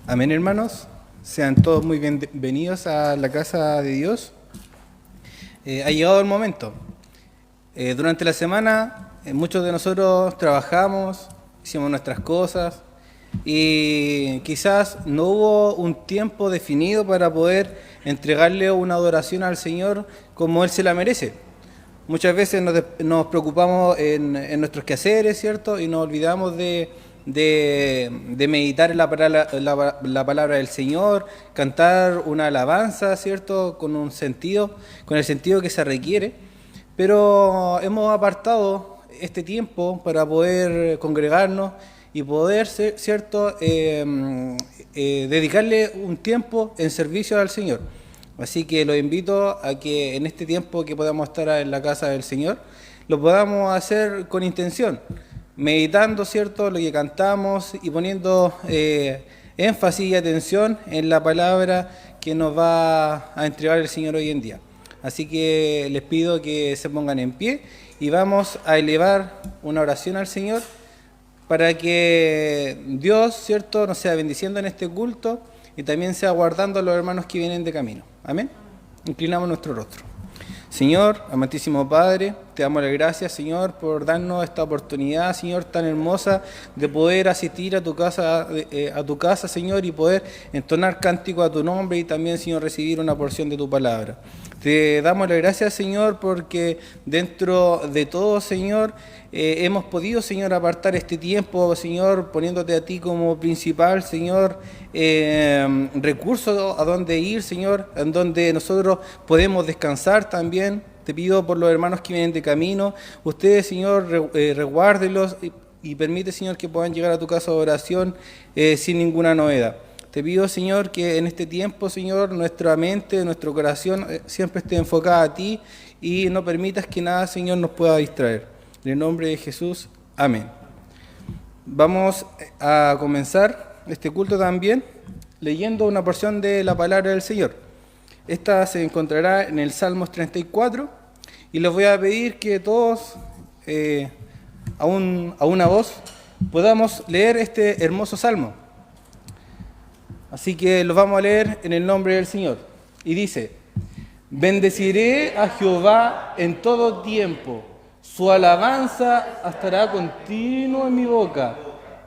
Amén, hermanos. Sean todos muy bienvenidos a la casa de Dios. Ha llegado el momento. Durante la semana, muchos de nosotros trabajamos, hicimos nuestras cosas y quizás no hubo un tiempo definido para poder entregarle una adoración al Señor como Él se la merece. Muchas veces nos preocupamos en nuestros quehaceres, ¿cierto? Y nos olvidamos de meditar en la palabra del Señor, cantar una alabanza, ¿cierto? Con el sentido que se requiere. Pero hemos apartado este tiempo para poder congregarnos y poder, ¿cierto? Dedicarle un tiempo en servicio al Señor. Así que los invito a que en este tiempo que podamos estar en la casa del Señor, lo podamos hacer con intención, meditando, ¿cierto?, lo que cantamos y poniendo énfasis y atención en la palabra que nos va a entregar el Señor hoy en día. Así que les pido que se pongan en pie y vamos a elevar una oración al Señor para que Dios, ¿cierto?, nos sea bendiciendo en este culto y también sea guardando a los hermanos que vienen de camino. Amén. Inclinamos nuestro rostro. Señor, amantísimo Padre, te damos las gracias, Señor, por darnos esta oportunidad, Señor, tan hermosa de poder asistir a tu casa, Señor, y poder entonar cántico a tu nombre y también, Señor, recibir una porción de tu palabra. Te damos las gracias, Señor, porque dentro de todo, Señor, hemos podido, Señor, apartar este tiempo, Señor, poniéndote a ti como principal, Señor, recurso a donde ir, Señor, en donde nosotros podemos descansar también. Te pido por los hermanos que vienen de camino, ustedes, Señor, resguárdelos y permite, Señor, que puedan llegar a tu casa de oración sin ninguna novedad. Te pido, Señor, que en este tiempo, Señor, nuestra mente, nuestro corazón siempre esté enfocada a ti y no permitas que nada, Señor, nos pueda distraer. En el nombre de Jesús, amén. Vamos a comenzar este culto también leyendo una porción de la palabra del Señor. Esta se encontrará en el Salmos 34 y les voy a pedir que todos, a una voz, podamos leer este hermoso salmo. Así que lo vamos a leer en el nombre del Señor. Y dice: bendeciré a Jehová en todo tiempo, su alabanza estará continuo en mi boca.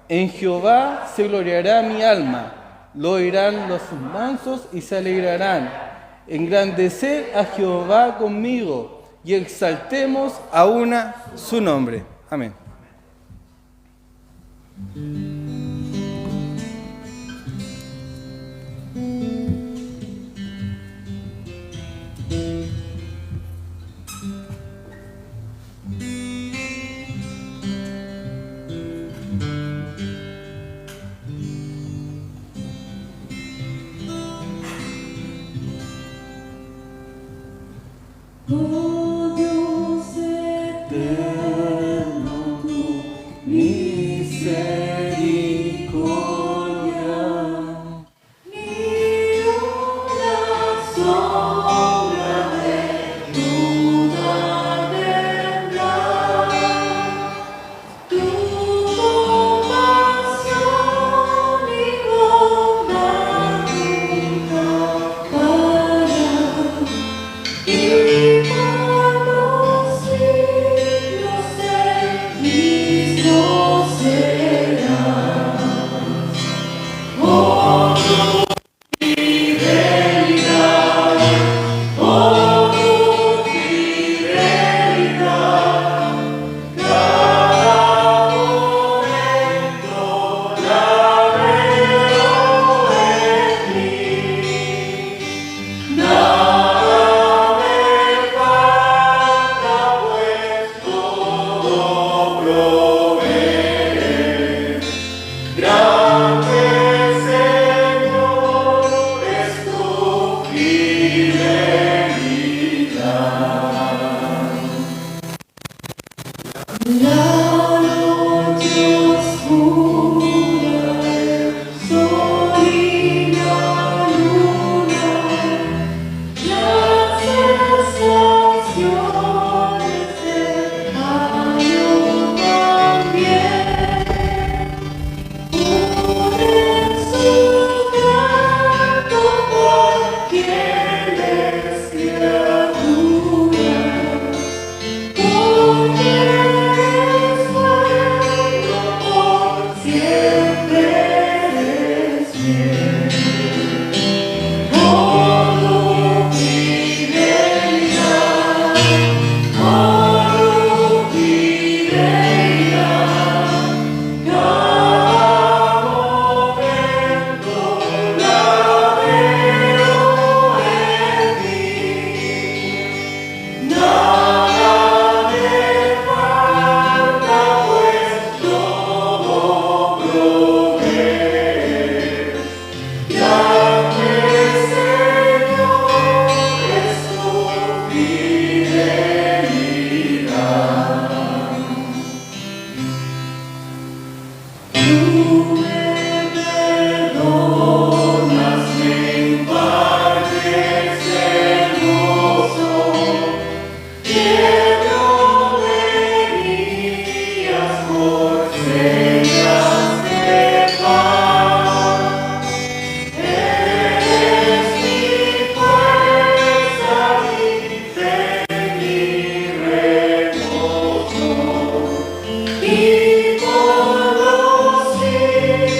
En Jehová se gloriará mi alma, lo oirán los mansos y se alegrarán. Engrandecer a Jehová conmigo y exaltemos a una su nombre. Amén. Oh Dios eterno, tu misericordia Y por los siglos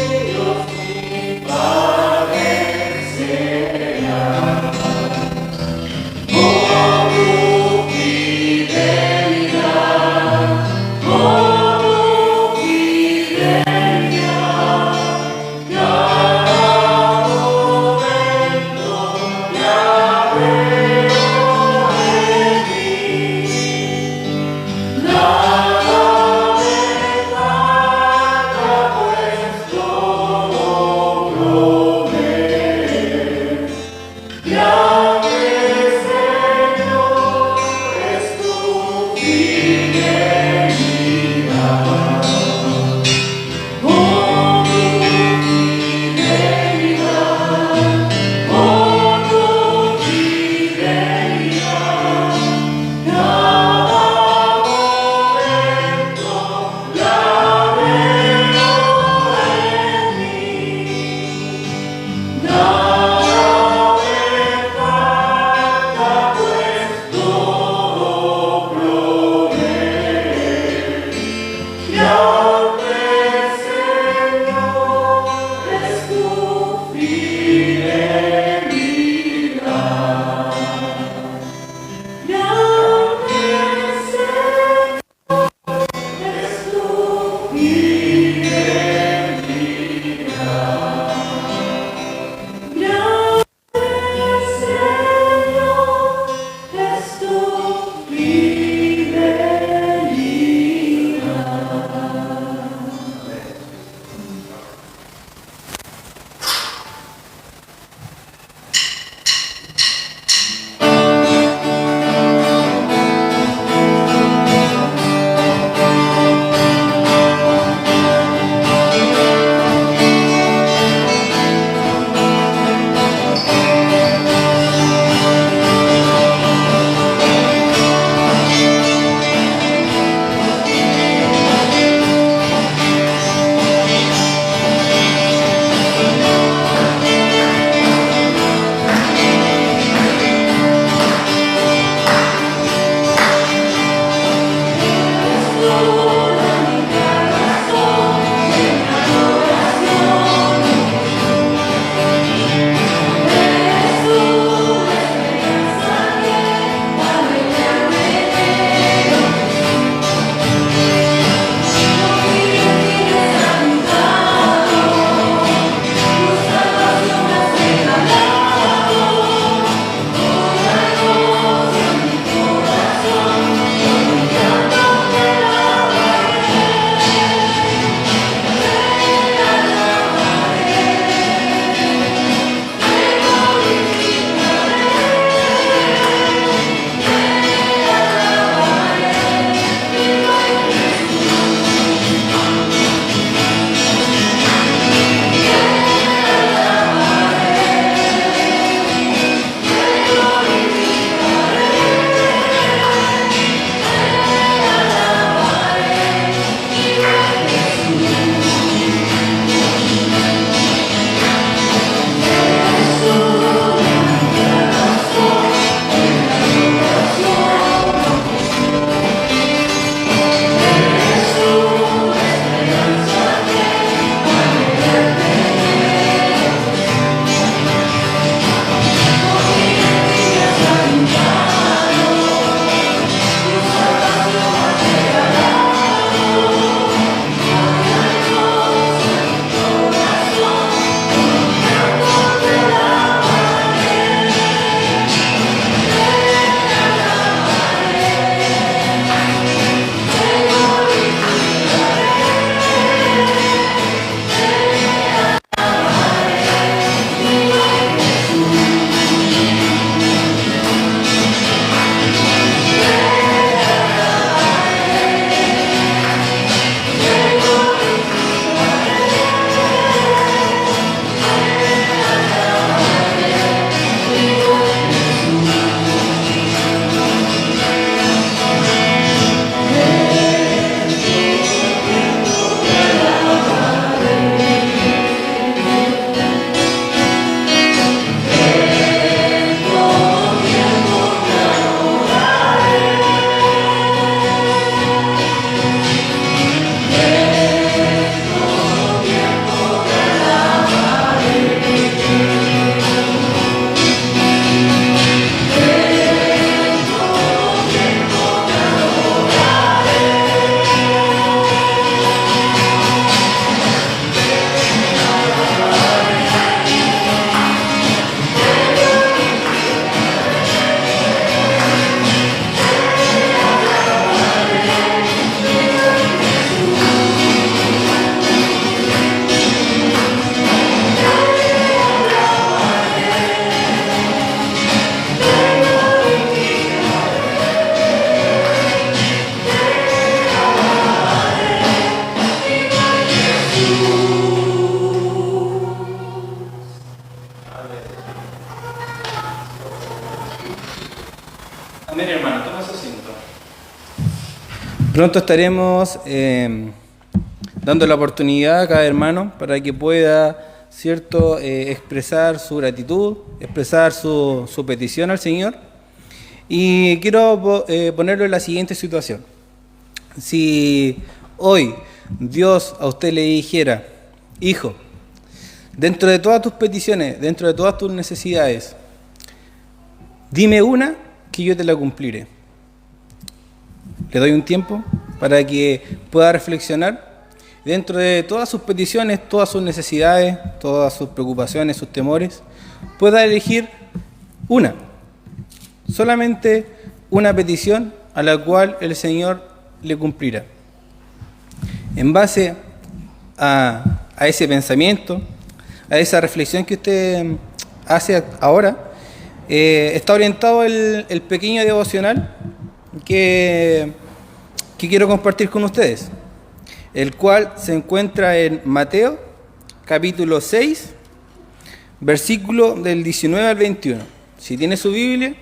Pronto estaremos dando la oportunidad a cada hermano para que pueda, ¿cierto?, expresar su gratitud, expresar su petición al Señor. Y quiero ponerlo en la siguiente situación. Si hoy Dios a usted le dijera: hijo, dentro de todas tus peticiones, dentro de todas tus necesidades, dime una que yo te la cumpliré. Le doy un tiempo para que pueda reflexionar dentro de todas sus peticiones, todas sus necesidades, todas sus preocupaciones, sus temores, pueda elegir una, solamente una petición a la cual el Señor le cumplirá. En base a ese pensamiento, a esa reflexión que usted hace ahora, está orientado el pequeño devocional que quiero compartir con ustedes, el cual se encuentra en Mateo, capítulo 6, versículo del 19 al 21. Si tiene su Biblia,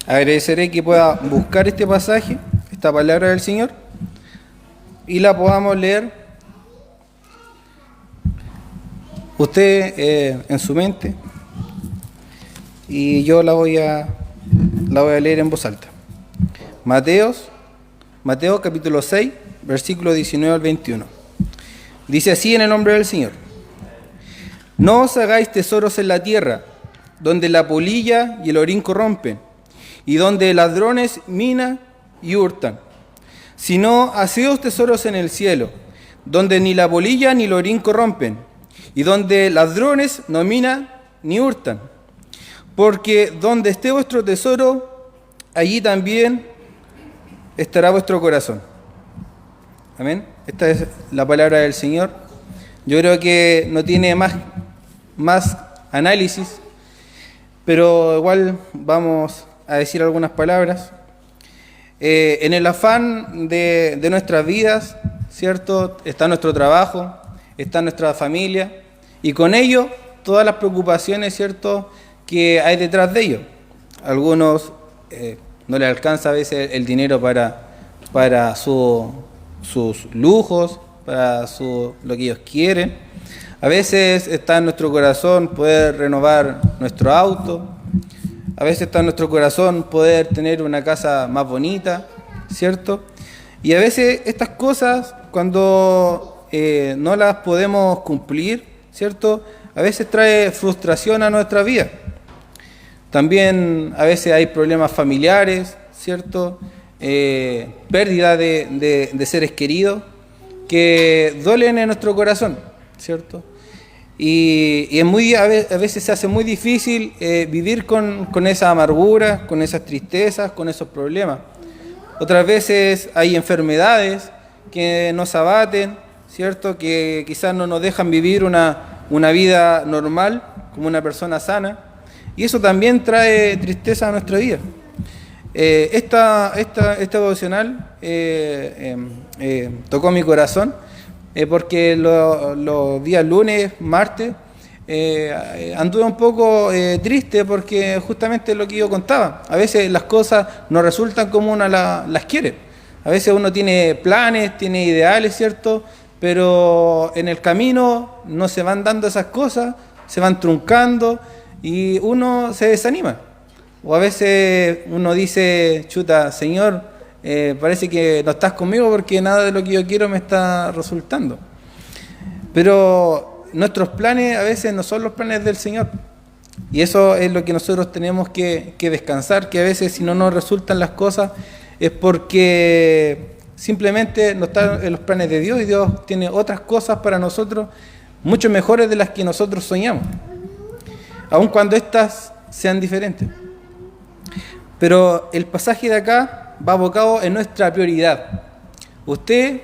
agradeceré que pueda buscar este pasaje, esta palabra del Señor, y la podamos leer usted en su mente, y yo la voy a leer en voz alta. Mateo capítulo 6, versículo 19 al 21. Dice así en el nombre del Señor: No os hagáis tesoros en la tierra, donde la polilla y el orín corrompen, y donde ladrones minan y hurtan, sino haceos tesoros en el cielo, donde ni la polilla ni el orín corrompen, y donde ladrones no minan ni hurtan. Porque donde esté vuestro tesoro, allí también estará vuestro corazón. Amén. Esta es la palabra del Señor. Yo creo que no tiene más análisis, pero igual vamos a decir algunas palabras. En el afán de nuestras vidas, ¿cierto?, está nuestro trabajo, está nuestra familia, y con ello todas las preocupaciones, ¿cierto?, que hay detrás de ello. Algunos no les alcanza a veces el dinero para sus lujos, para lo que ellos quieren. A veces está en nuestro corazón poder renovar nuestro auto. A veces está en nuestro corazón poder tener una casa más bonita, ¿cierto? Y a veces estas cosas, cuando no las podemos cumplir, ¿cierto?, a veces trae frustración a nuestra vida. También a veces hay problemas familiares, ¿cierto?, pérdida de seres queridos que duelen en nuestro corazón, ¿cierto? Y a veces se hace muy difícil vivir con esa amargura, con esas tristezas, con esos problemas. Otras veces hay enfermedades que nos abaten, ¿cierto?, que quizás no nos dejan vivir una vida normal como una persona sana, y eso también trae tristeza a nuestra vida. Esta devocional tocó mi corazón porque los días lunes, martes, anduve un poco triste porque justamente lo que yo contaba. A veces las cosas no resultan como uno las quiere. A veces uno tiene planes, tiene ideales, ¿cierto?, pero en el camino no se van dando esas cosas, se van truncando y uno se desanima. O a veces uno dice: chuta, Señor, parece que no estás conmigo porque nada de lo que yo quiero me está resultando. Pero nuestros planes a veces no son los planes del Señor. Y eso es lo que nosotros tenemos que descansar, que a veces si no nos resultan las cosas es porque simplemente no están en los planes de Dios, y Dios tiene otras cosas para nosotros mucho mejores de las que nosotros soñamos, aun cuando éstas sean diferentes. Pero el pasaje de acá va abocado en nuestra prioridad. Usted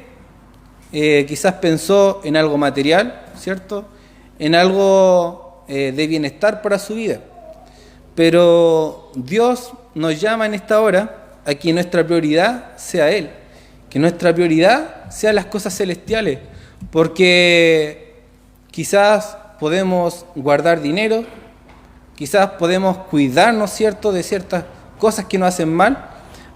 quizás pensó en algo material, ¿cierto?, en algo de bienestar para su vida. Pero Dios nos llama en esta hora a que nuestra prioridad sea Él, que nuestra prioridad sean las cosas celestiales, porque quizás podemos guardar dinero, quizás podemos cuidarnos, ¿cierto?, de ciertas cosas que nos hacen mal,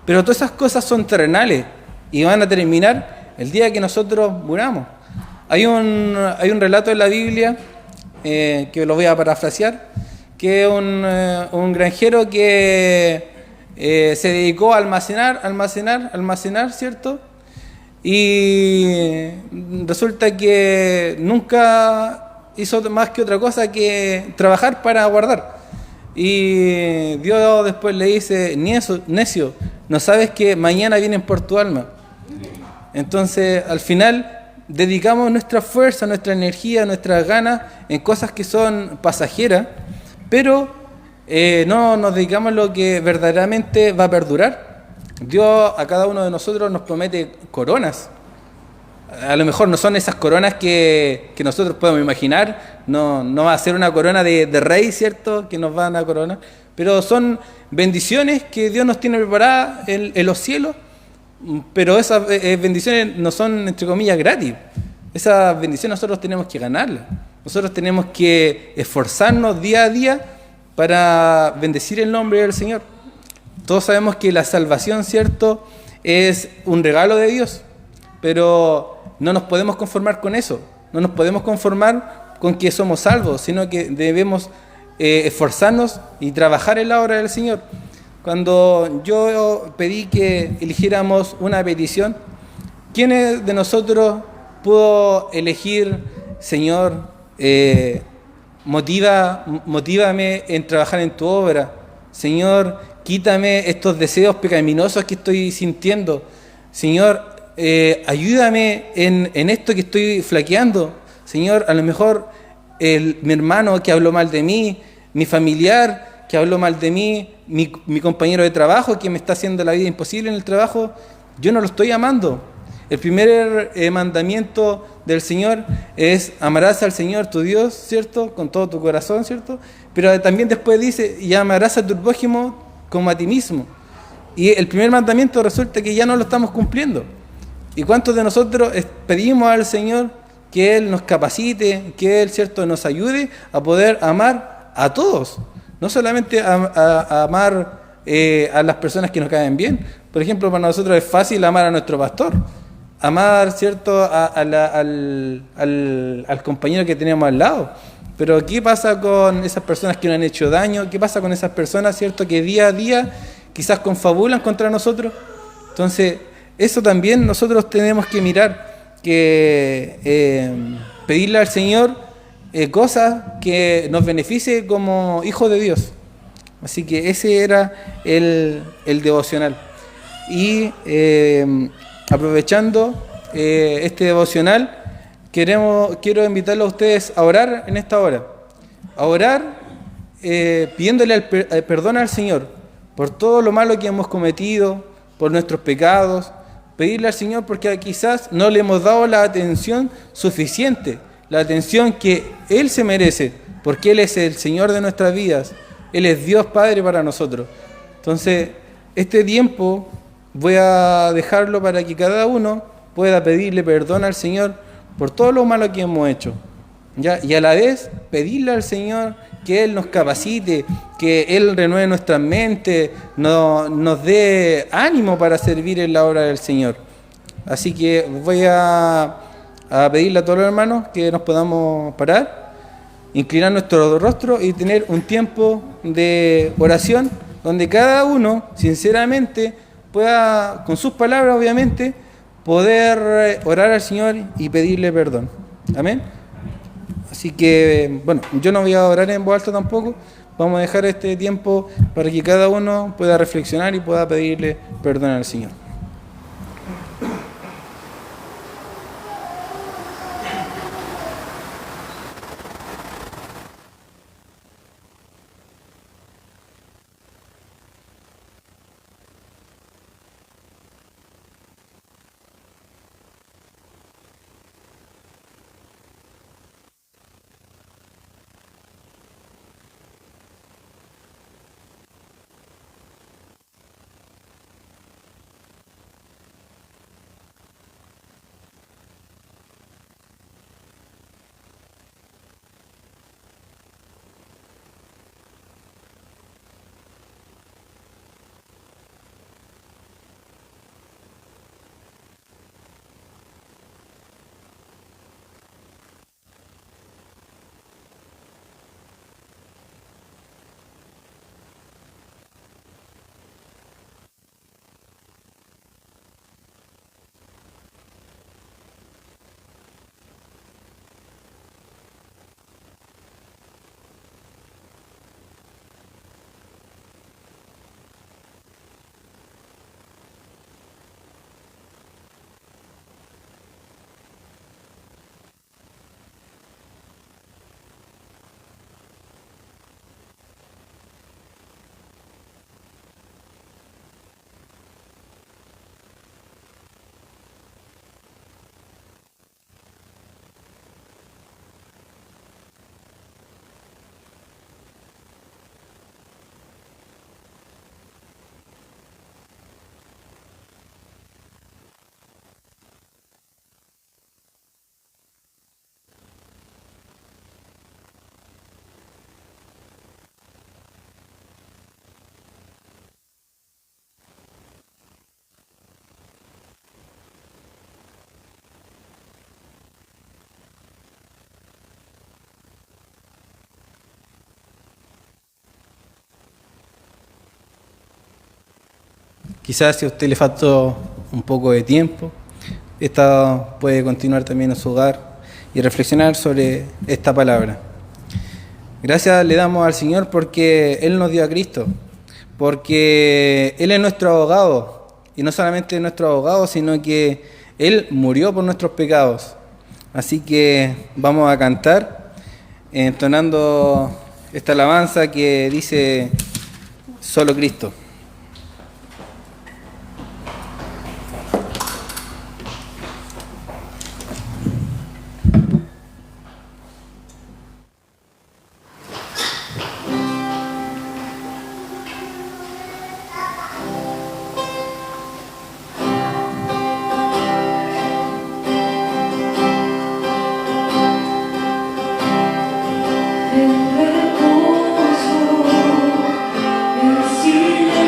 pero todas esas cosas son terrenales, y van a terminar el día que nosotros muramos. Hay un relato en la Biblia, que lo voy a parafrasear, que es un granjero que se dedicó a almacenar, ¿cierto? Y resulta que nunca hizo más que otra cosa que trabajar para guardar. Y Dios después le dice, necio, ¿no sabes que mañana vienen por tu alma? Entonces, al final, dedicamos nuestra fuerza, nuestra energía, nuestras ganas en cosas que son pasajeras, pero no nos dedicamos a lo que verdaderamente va a perdurar. Dios a cada uno de nosotros nos promete coronas. A lo mejor no son esas coronas que nosotros podemos imaginar, no va a ser una corona de rey, ¿cierto?, que nos van a coronar, pero son bendiciones que Dios nos tiene preparadas en los cielos, pero esas bendiciones no son, entre comillas, gratis. Esas bendiciones nosotros tenemos que ganarlas. Nosotros tenemos que esforzarnos día a día para bendecir el nombre del Señor. Todos sabemos que la salvación, ¿cierto?, es un regalo de Dios, pero no nos podemos conformar con eso. No nos podemos conformar con que somos salvos, sino que debemos esforzarnos y trabajar en la obra del Señor. Cuando yo pedí que eligiéramos una petición, ¿quiénes de nosotros pudo elegir, Señor, motívame en trabajar en tu obra? Señor, quítame estos deseos pecaminosos que estoy sintiendo. Señor, ayúdame en esto que estoy flaqueando. Señor, a lo mejor mi hermano que habló mal de mí, mi familiar que habló mal de mí, mi compañero de trabajo que me está haciendo la vida imposible en el trabajo, yo no lo estoy amando. El primer mandamiento del Señor es amarás al Señor tu Dios, ¿cierto?, con todo tu corazón, ¿cierto? Pero también después dice, y amarás a tu prójimo como a ti mismo. Y el primer mandamiento resulta que ya no lo estamos cumpliendo. ¿Y cuántos de nosotros pedimos al Señor que Él nos capacite, que Él, ¿cierto?, nos ayude a poder amar a todos? No solamente a amar a las personas que nos caen bien. Por ejemplo, para nosotros es fácil amar a nuestro pastor, amar, ¿cierto?, al compañero que tenemos al lado. Pero ¿qué pasa con esas personas que nos han hecho daño? ¿Qué pasa con esas personas, ¿cierto?, que día a día quizás confabulan contra nosotros? Entonces, eso también nosotros tenemos que mirar, que pedirle al Señor cosas que nos beneficie como hijos de Dios. Así que ese era el devocional. Y aprovechando este devocional, quiero invitarlos a ustedes a orar en esta hora. A orar pidiéndole perdón al Señor por todo lo malo que hemos cometido, por nuestros pecados. Pedirle al Señor porque quizás no le hemos dado la atención suficiente, la atención que Él se merece, porque Él es el Señor de nuestras vidas. Él es Dios Padre para nosotros. Entonces, este tiempo voy a dejarlo para que cada uno pueda pedirle perdón al Señor por todo lo malo que hemos hecho, ¿ya? Y a la vez pedirle al Señor que Él nos capacite, que Él renueve nuestras mentes, nos dé ánimo para servir en la obra del Señor. Así que voy a pedirle a todos los hermanos que nos podamos parar, inclinar nuestro rostro y tener un tiempo de oración donde cada uno, sinceramente, pueda, con sus palabras obviamente, poder orar al Señor y pedirle perdón. Amén. Así que, bueno, yo no voy a orar en voz alta tampoco. Vamos a dejar este tiempo para que cada uno pueda reflexionar y pueda pedirle perdón al Señor. Quizás si a usted le faltó un poco de tiempo, esta puede continuar también en su hogar y reflexionar sobre esta palabra. Gracias le damos al Señor porque Él nos dio a Cristo, porque Él es nuestro abogado, y no solamente nuestro abogado, sino que Él murió por nuestros pecados. Así que vamos a cantar entonando esta alabanza que dice solo Cristo. El reposo, el silencio.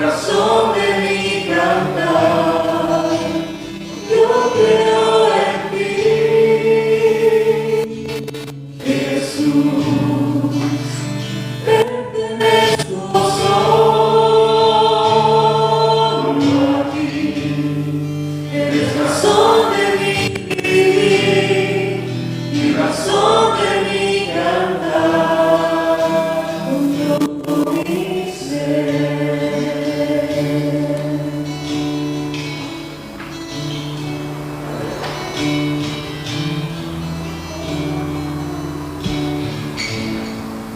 razón de mi cantar. Yo creo en ti, Jesús, pertenezco solo a ti. Eres razón de mi vivir y razón de mi cantar. Con todo mi ser.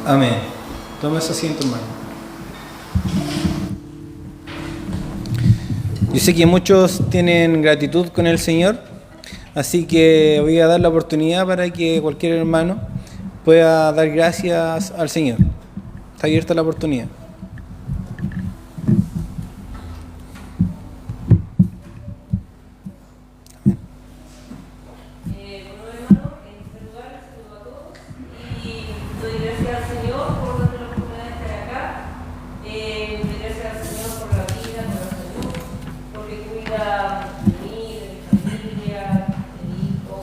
Amén. Toma su asiento, hermano. Yo sé que muchos tienen gratitud con el Señor, así que voy a dar la oportunidad para que cualquier hermano pueda dar gracias al Señor. Está abierta la oportunidad. Bueno, hermano, en primer lugar, les saludo a todos y doy gracias al Señor por darme la oportunidad de estar acá. Doy gracias al Señor por la vida, por la salud, porque cuida de mí, de mi familia, de mi hijo,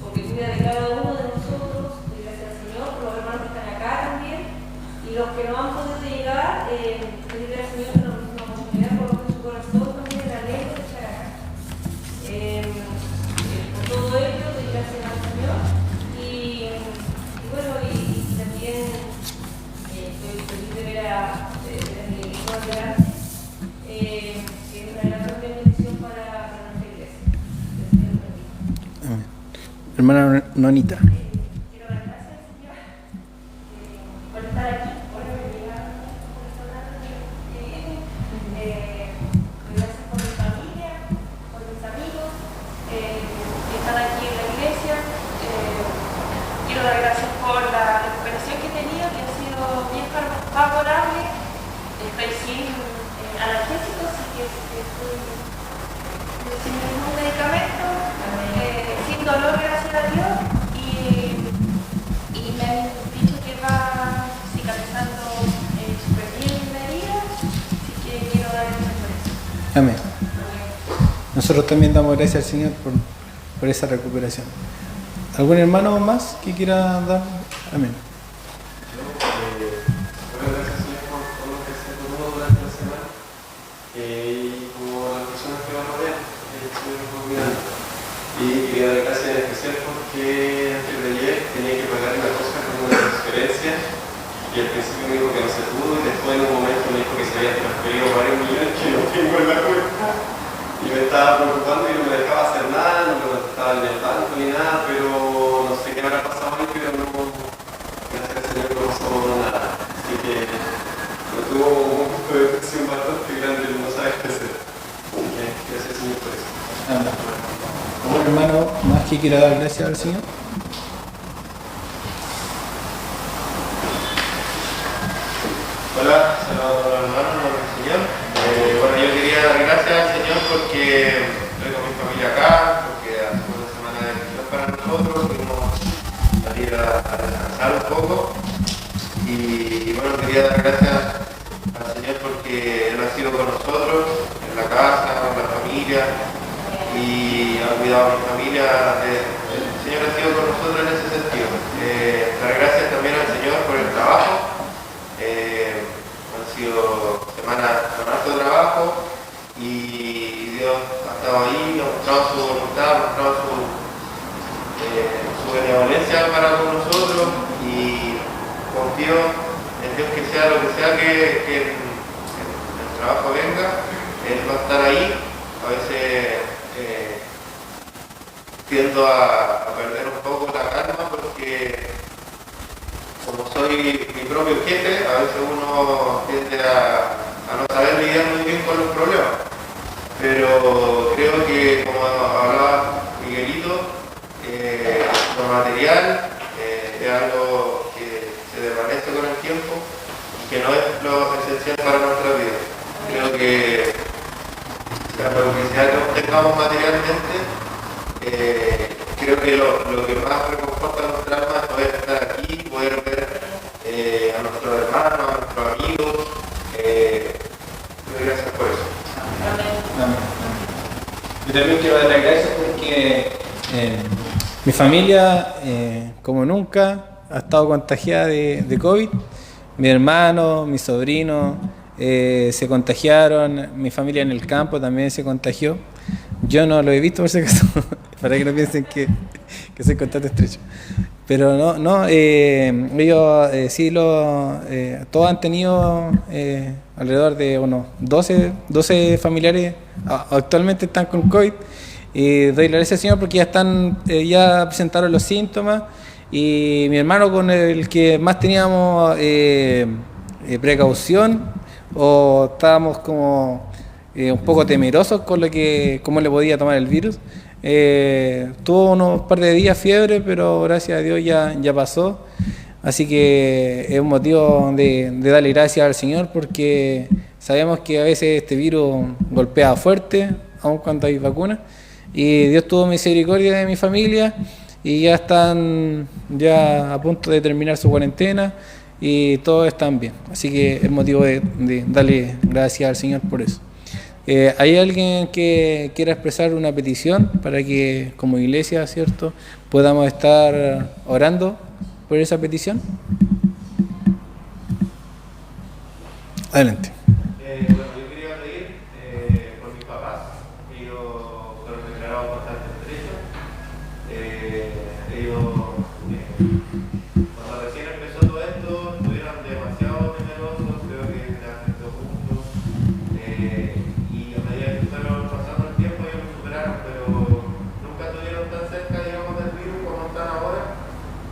porque cuida de cada uno de nosotros. Doy gracias al Señor por los hermanos que están acá también y los que no han podido llegar. Doy gracias al Señor por la misma oportunidad, por lo que su corazón también era alegre de estar acá. Por todo ello, doy gracias al Señor y bueno, y también estoy feliz de ver a mi hijo adelante, que es una gran bendición para nuestra iglesia. Que el Señor lo bendiga. Amén. Hermana Nonita. Quiero dar gracias al Señor por estar aquí, por llegar gracias por mi familia, por mis amigos que están aquí en la iglesia. Quiero dar gracias por la recuperación que he tenido, que ha sido bien favorable. Estoy sin analgésicos, así que estoy sin ningún medicamento, sin dolor, gracias a Dios, y me han dicho que va cicatrizando súper bien la herida, así que quiero dar gracias por eso. Amén. Nosotros también damos gracias al Señor por esa recuperación. ¿Algún hermano más que quiera dar? Amén. Gracias, Señor, por todo lo que se tomó durante la semana y por las personas que van a ver, Señor, nos cuidando. Y quería dar gracias en especial porque antes de ayer tenía que pagar una cosa con una transferencia y al principio me dijo que no se pudo y después en un momento me dijo que se habían transferido varios millones que no tengo en la cuenta. Y me estaba preocupando y no me dejaba hacer nada, no me contestaba en el banco ni nada, pero no sé qué habrá pasado ahí, pero no, gracias al Señor no pasó nada. Así que me tuvo un punto de depresión bastante grande y no sabes qué hacer. Gracias Señor por eso. Amén. ¿Algún hermano más que quiera dar gracias al Señor? Hola, saludos a los hermanos, en nombre del Señor. Bueno, yo quería dar gracias al Señor porque estoy con mi familia acá, porque hace una semana de bendición para nosotros, pudimos salir a descansar un poco. Y bueno, quería dar gracias al Señor porque Él ha sido con nosotros, en la casa, con la familia, y ha cuidado a mi familia. El Señor ha sido con nosotros en ese sentido. Dar gracias también al Señor por el trabajo. Han sido semanas con harto trabajo y Dios ha estado ahí, ha mostrado su voluntad, ha mostrado su benevolencia para con nosotros y confío en Dios que sea lo que sea que el trabajo venga, Él va a estar ahí. A veces tiendo a perder un poco la calma porque como soy mi propio jefe, a veces uno tiende a no saber lidiar muy bien con los problemas. Pero creo que, como hablaba Miguelito, lo material es algo que se desvanece con el tiempo y que no es lo esencial para nuestra vida. Creo que la felicidad que obtengamos materialmente, creo que lo que más reconforta nuestra alma es poder estar aquí, poder ver a nuestros hermanos, a nuestros amigos. Doy gracias Yo también quiero dar las gracias porque mi familia, como nunca, ha estado contagiada de COVID. Mi hermano, mi sobrino se contagiaron, mi familia en el campo también se contagió. Yo no lo he visto por si acaso, para que no piensen que soy contacto estrecho. Pero ellos sí todos han tenido alrededor de unos 12 familiares actualmente están con COVID. Y doy la gracias al Señor porque ya presentaron los síntomas. Y mi hermano, con el que más teníamos precaución, o estábamos como un poco temerosos con cómo le podía tomar el virus, tuvo unos par de días fiebre, pero gracias a Dios ya pasó. Así que es un motivo de darle gracias al Señor, porque sabemos que a veces este virus golpea fuerte, aun cuando hay vacunas. Y Dios tuvo misericordia de mi familia y ya están a punto de terminar su cuarentena y todos están bien. Así que es motivo de darle gracias al Señor por eso. ¿Hay alguien que quiera expresar una petición para que como iglesia, ¿cierto?, podamos estar orando por esa petición? Adelante. Bueno, yo quería pedir por mis papás. Ellos fueron declarados bastante estrechos. Cuando recién empezó todo esto, estuvieron demasiado temerosos, creo que eran todos juntos. Y a medida que fueron pasando el tiempo, ellos lo superaron, pero nunca estuvieron tan cerca, digamos, del virus como están ahora.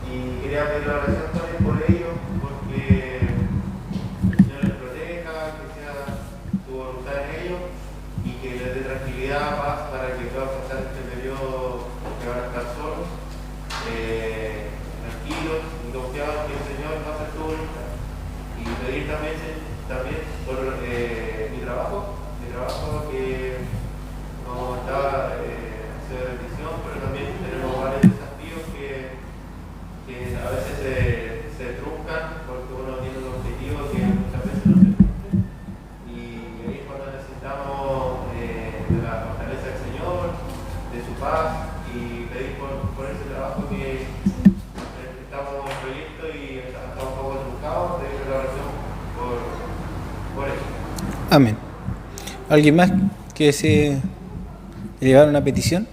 Y quería pedir la oración también por ellos, porque el Señor les proteja, que sea tu voluntad en ellos y que les dé tranquilidad, paz, para que puedan pasar este periodo que van a estar solos, tranquilos y confiados que el Señor va a hacer tu voluntad. Y pedir también por mi trabajo que no estaba de bendición, pero también tenemos varios desafíos que a veces se truncan porque uno tiene un objetivo que muchas veces no se cumple. Y ahí es cuando necesitamos de la fortaleza del Señor, de su paz, y pedir por ese trabajo que estamos proyectos y está un poco truncado, pedir la oración por eso. Amén. ¿Alguien más que desee elevar una petición?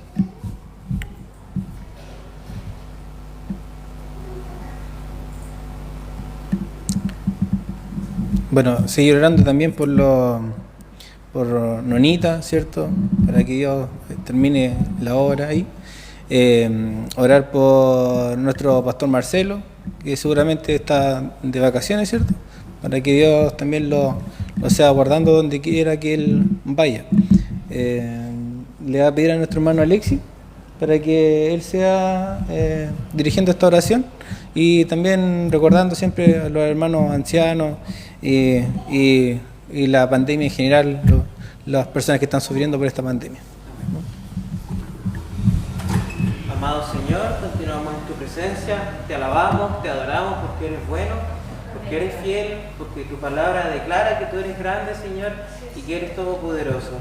Bueno, seguir orando también por Nonita, ¿cierto? Para que Dios termine la obra ahí. Orar por nuestro pastor Marcelo, que seguramente está de vacaciones, ¿cierto? Para que Dios también lo sea guardando donde quiera que él vaya. Le va a pedir a nuestro hermano Alexis para que él sea dirigiendo esta oración, y también recordando siempre a los hermanos ancianos y la pandemia en general, las personas que están sufriendo por esta pandemia. Amado Señor, continuamos en tu presencia, te alabamos, te adoramos porque eres bueno, porque eres fiel, porque tu palabra declara que tú eres grande, Señor, y que eres todopoderoso.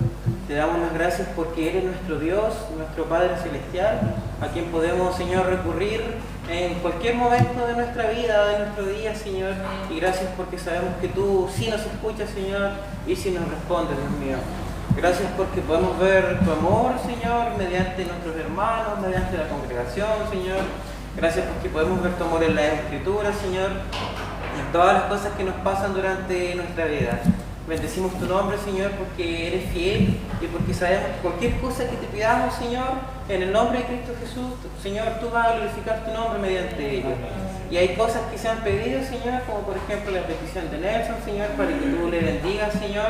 Te damos las gracias porque eres nuestro Dios, nuestro Padre Celestial, a quien podemos, Señor, recurrir en cualquier momento de nuestra vida, de nuestro día, Señor. Y gracias porque sabemos que tú sí nos escuchas, Señor, y sí nos respondes, Dios mío. Gracias porque podemos ver tu amor, Señor, mediante nuestros hermanos, mediante la congregación, Señor. Gracias porque podemos ver tu amor en la Escritura, Señor, y en todas las cosas que nos pasan durante nuestra vida. Bendecimos tu nombre, Señor, porque eres fiel y porque sabemos que cualquier cosa que te pidamos, Señor, en el nombre de Cristo Jesús, Señor, tú vas a glorificar tu nombre mediante ello. Y hay cosas que se han pedido, Señor, como por ejemplo la petición de Nelson, Señor, para que tú le bendigas, Señor,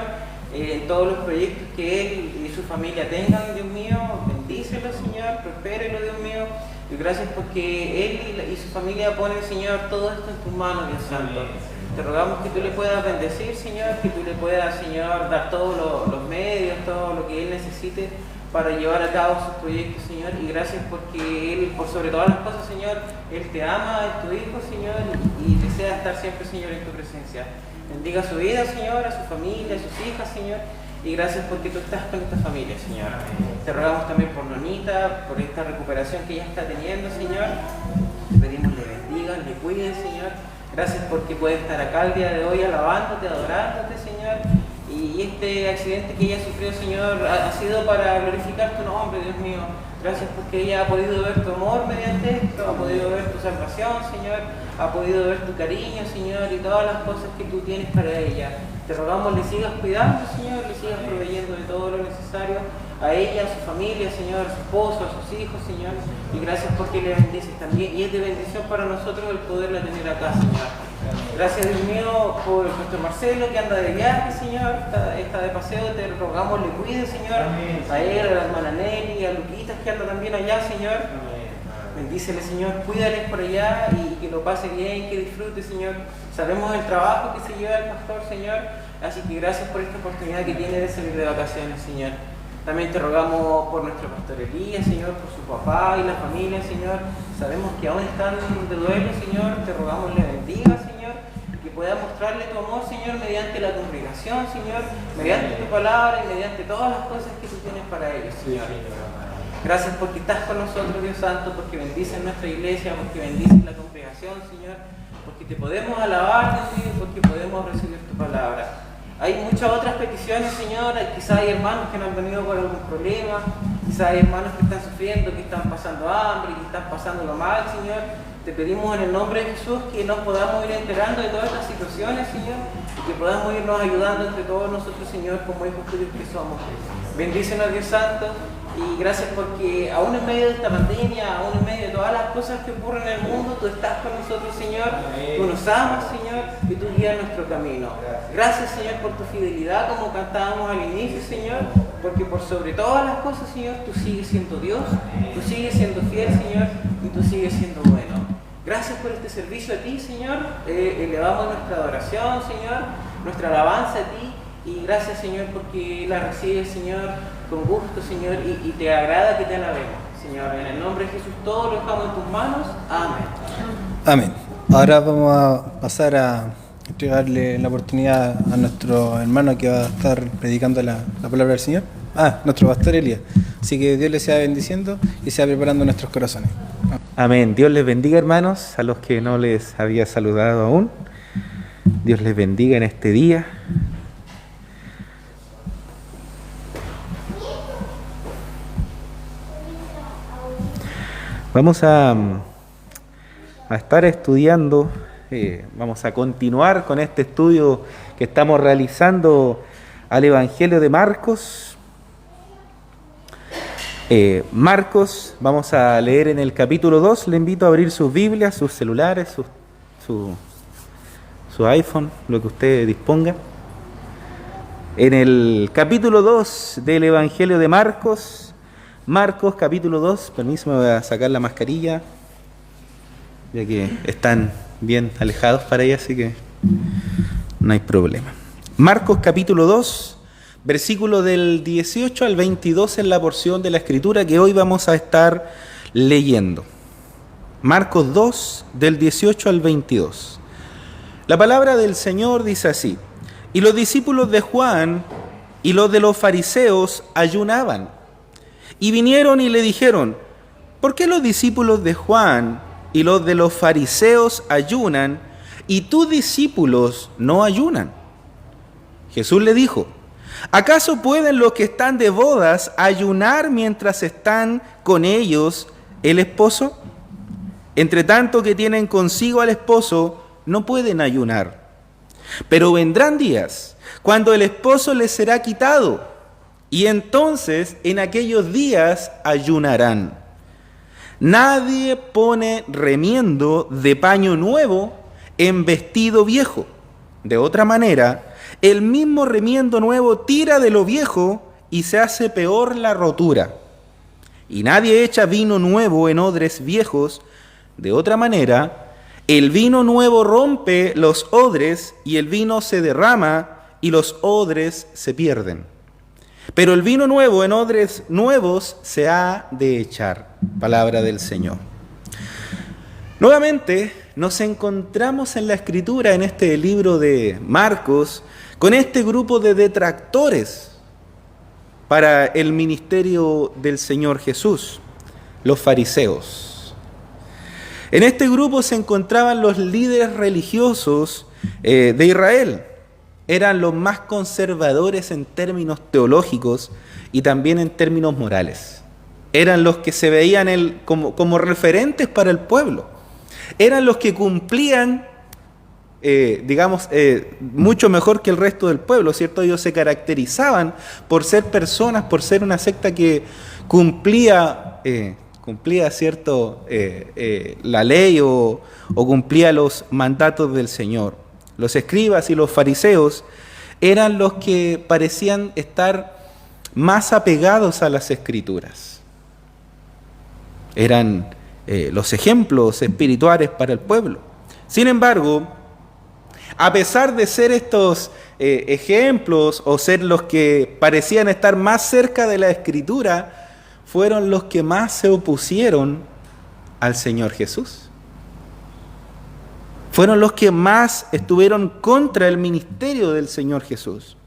en todos los proyectos que él y su familia tengan, Dios mío. Bendícelo, Señor, prospérelo, Dios mío. Y gracias porque él y su familia ponen, Señor, todo esto en tus manos, Dios Santo. Te rogamos que tú le puedas bendecir, Señor, que tú le puedas, Señor, dar todos los medios, todo lo que él necesite para llevar a cabo sus proyectos, Señor. Y gracias porque él, por sobre todas las cosas, Señor, él te ama, es tu hijo, Señor, y desea estar siempre, Señor, en tu presencia. Bendiga su vida, Señor, a su familia, a sus hijas, Señor. Y gracias porque tú estás con esta familia, Señor. Te rogamos también por Nonita, por esta recuperación que ella está teniendo, Señor. Te pedimos le bendigan, le cuiden, Señor. Gracias porque puede estar acá el día de hoy alabándote, adorándote, Señor. Y este accidente que ella sufrió, Señor, ha sido para glorificar tu nombre, Dios mío. Gracias porque ella ha podido ver tu amor mediante esto, ha podido ver tu salvación, Señor, ha podido ver tu cariño, Señor, y todas las cosas que tú tienes para ella. Te rogamos le sigas cuidando, Señor, le sigas proveyendo de todo lo necesario a ella, a su familia, Señor, a su esposo, a sus hijos, Señor. Y gracias porque le bendices también. Y es de bendición para nosotros el poderla tener acá, Señor. Gracias, Dios mío, por el pastor Marcelo que anda de viaje, Señor, está de paseo. Te rogamos le cuide, Señor, a él, a la hermana Nelly, a Luquitas que anda también allá, Señor. Bendícele, Señor, cuídales por allá y que lo pase bien, que disfrute, Señor. Sabemos el trabajo que se lleva el pastor, Señor, así que gracias por esta oportunidad que tiene de salir de vacaciones, Señor. También te rogamos por nuestro pastor Elías, Señor, por su papá y la familia, Señor. Sabemos que aún están de duelo, Señor. Te rogamos le bendiga, Señor, que pueda mostrarle tu amor, Señor, mediante la congregación, Señor, mediante tu palabra y mediante todas las cosas que tú tienes para ellos, Señor. Gracias porque estás con nosotros, Dios Santo, porque bendices nuestra iglesia, porque bendices la congregación, Señor, porque te podemos alabar, Dios mío, porque podemos recibir tu palabra. Hay muchas otras peticiones, Señor. Quizás hay hermanos que no han venido por algún problema, quizás hay hermanos que están sufriendo, que están pasando hambre, que están pasándolo mal, Señor. Te pedimos en el nombre de Jesús que nos podamos ir enterando de todas estas situaciones, Señor, y que podamos irnos ayudando entre todos nosotros, Señor, como hijos tuyos que somos. Bendícenos, Dios Santo, y gracias porque aún en medio de esta pandemia, aún en medio de todas las cosas que ocurren en el mundo, tú estás con nosotros, Señor. Tú nos amas, Señor, y tú guías nuestro camino. Gracias, Señor, por tu fidelidad, como cantábamos al inicio, Señor, porque por sobre todas las cosas, Señor, tú sigues siendo Dios, tú sigues siendo fiel, Señor, y tú sigues siendo bueno. Gracias por este servicio a ti, Señor. Elevamos nuestra adoración, Señor, nuestra alabanza a ti. Y gracias, Señor, porque la recibes, Señor, con gusto, Señor, y te agrada que te alabemos, Señor. En el nombre de Jesús todo lo dejamos en tus manos. Amén. Amén. Ahora vamos a pasar a entregarle la oportunidad a nuestro hermano que va a estar predicando la palabra del Señor. Nuestro pastor Elías. Así que Dios les sea bendiciendo y sea preparando nuestros corazones. Amén. Dios les bendiga, hermanos, a los que no les había saludado aún. Dios les bendiga en este día. Vamos a estar estudiando, vamos a continuar con este estudio que estamos realizando al Evangelio de Marcos. Marcos, vamos a leer en el capítulo 2, le invito a abrir sus Biblias, sus celulares, su iPhone, lo que usted disponga. En el capítulo 2 del Evangelio de Marcos, capítulo 2, permiso, me voy a sacar la mascarilla, ya que están bien alejados para ella, así que no hay problema. Marcos capítulo 2, versículo del 18 al 22 en la porción de la Escritura que hoy vamos a estar leyendo. Marcos 2, del 18 al 22. La palabra del Señor dice así: y los discípulos de Juan y los de los fariseos ayunaban. Y vinieron y le dijeron: ¿por qué los discípulos de Juan y los de los fariseos ayunan y tus discípulos no ayunan? Jesús le dijo: ¿acaso pueden los que están de bodas ayunar mientras están con ellos el esposo? Entre tanto que tienen consigo al esposo, no pueden ayunar. Pero vendrán días cuando el esposo les será quitado, y entonces en aquellos días ayunarán. Nadie pone remiendo de paño nuevo en vestido viejo. De otra manera, el mismo remiendo nuevo tira de lo viejo y se hace peor la rotura. Y nadie echa vino nuevo en odres viejos. De otra manera, el vino nuevo rompe los odres y el vino se derrama y los odres se pierden. Pero el vino nuevo en odres nuevos se ha de echar. Palabra del Señor. Nuevamente nos encontramos en la Escritura, en este libro de Marcos, con este grupo de detractores para el ministerio del Señor Jesús, los fariseos. En este grupo se encontraban los líderes religiosos de Israel. Eran los más conservadores en términos teológicos y también en términos morales. Eran los que se veían como referentes para el pueblo. Eran los que cumplían, mucho mejor que el resto del pueblo, ¿cierto? Ellos se caracterizaban por ser personas, por ser una secta que cumplía, ¿cierto? La ley o cumplía los mandatos del Señor. Los escribas y los fariseos eran los que parecían estar más apegados a las Escrituras. Eran los ejemplos espirituales para el pueblo. Sin embargo, a pesar de ser estos ejemplos o ser los que parecían estar más cerca de la Escritura, fueron los que más se opusieron al Señor Jesús. Fueron los que más estuvieron contra el ministerio del Señor Jesús.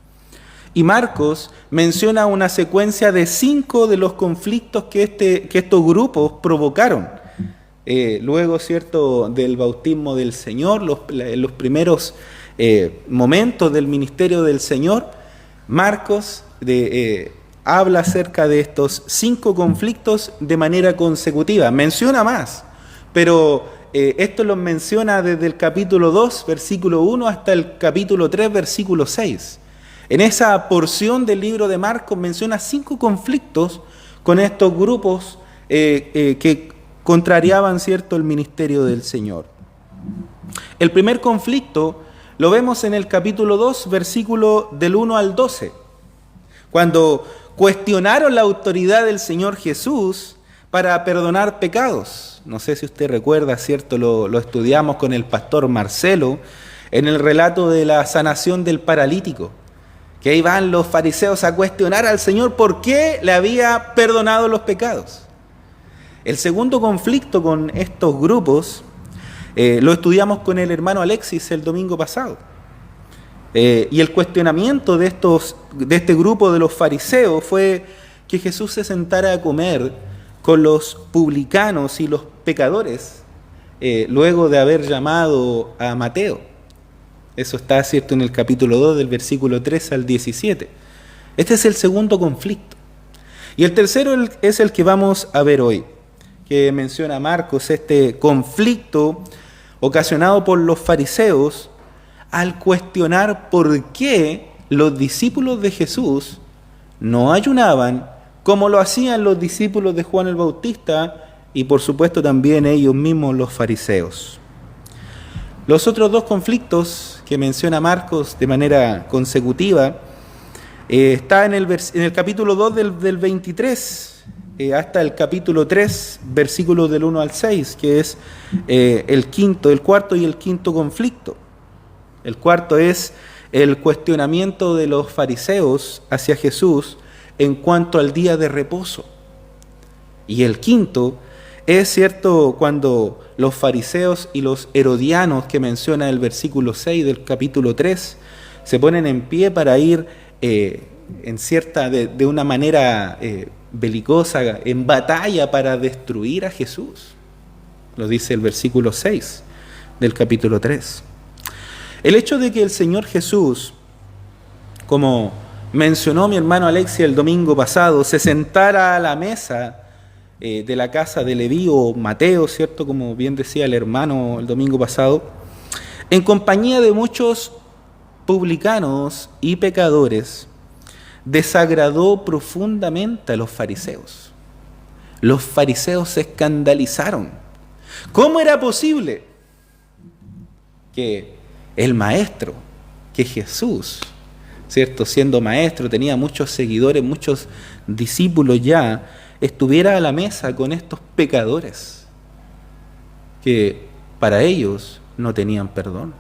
Y Marcos menciona una secuencia de 5 de los conflictos que estos grupos provocaron. Luego, ¿cierto?, del bautismo del Señor, los primeros momentos del ministerio del Señor, Marcos habla acerca de estos 5 conflictos de manera consecutiva. Menciona más, pero esto los menciona desde el capítulo 2, versículo 1, hasta el capítulo 3, versículo 6. En esa porción del libro de Marcos menciona 5 conflictos con estos grupos que contrariaban, ¿cierto?, el ministerio del Señor. El primer conflicto lo vemos en el capítulo 2, versículo del 1 al 12, cuando cuestionaron la autoridad del Señor Jesús para perdonar pecados. No sé si usted recuerda, ¿cierto?, lo estudiamos con el pastor Marcelo en el relato de la sanación del paralítico, que ahí van los fariseos a cuestionar al Señor por qué le había perdonado los pecados. El segundo conflicto con estos grupos lo estudiamos con el hermano Alexis el domingo pasado. Y el cuestionamiento de este grupo de los fariseos fue que Jesús se sentara a comer con los publicanos y los pecadores, luego de haber llamado a Mateo. Eso está, ¿cierto?, en el capítulo 2, del versículo 3 al 17. Este es el segundo conflicto. Y el tercero es el que vamos a ver hoy, que menciona Marcos, este conflicto ocasionado por los fariseos al cuestionar por qué los discípulos de Jesús no ayunaban como lo hacían los discípulos de Juan el Bautista y por supuesto también ellos mismos los fariseos. Los otros 2 conflictos que menciona Marcos de manera consecutiva está en el capítulo 2 del 23 hasta el capítulo 3, versículos del 1 al 6, que es el cuarto y el quinto conflicto. El cuarto es el cuestionamiento de los fariseos hacia Jesús en cuanto al día de reposo. Y el quinto es, ¿cierto?, cuando los fariseos y los herodianos que menciona el versículo 6 del capítulo 3 se ponen en pie para ir de una manera belicosa, en batalla para destruir a Jesús. Lo dice el versículo 6 del capítulo 3. El hecho de que el Señor Jesús, como mencionó mi hermano Alexia el domingo pasado, se sentara a la mesa de la casa de Leví o Mateo, ¿cierto?, como bien decía el hermano el domingo pasado, en compañía de muchos publicanos y pecadores, desagradó profundamente a los fariseos. Los fariseos se escandalizaron. ¿Cómo era posible que el maestro, que Jesús, ¿cierto?, siendo maestro, tenía muchos seguidores, muchos discípulos ya, estuviera a la mesa con estos pecadores que para ellos no tenían perdón?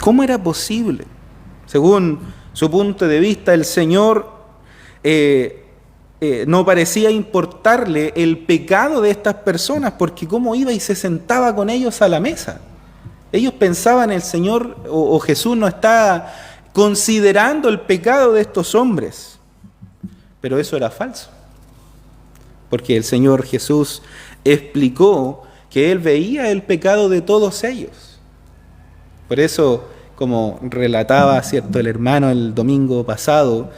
¿Cómo era posible? Según su punto de vista, el Señor no parecía importarle el pecado de estas personas, porque cómo iba y se sentaba con ellos a la mesa. Ellos pensaban el Señor o Jesús no está considerando el pecado de estos hombres, pero eso era falso, porque el Señor Jesús explicó que Él veía el pecado de todos ellos. Por eso, como relataba, ¿cierto?, el hermano el domingo pasado,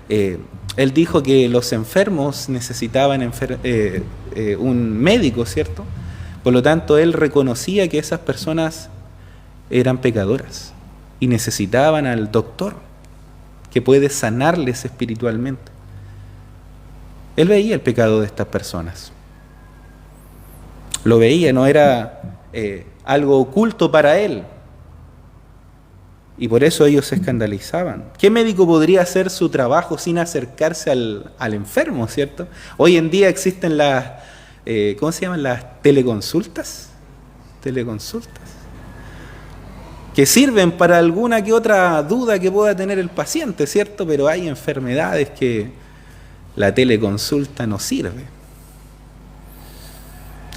él dijo que los enfermos necesitaban un médico, ¿cierto? Por lo tanto, él reconocía que esas personas eran pecadoras y necesitaban al doctor que puede sanarles espiritualmente. Él veía el pecado de estas personas. Lo veía, no era algo oculto para él. Y por eso ellos se escandalizaban. ¿Qué médico podría hacer su trabajo sin acercarse al enfermo, cierto? Hoy en día existen las, ¿cómo se llaman? Las teleconsultas. Teleconsultas. Que sirven para alguna que otra duda que pueda tener el paciente, ¿cierto? Pero hay enfermedades que la teleconsulta no sirve.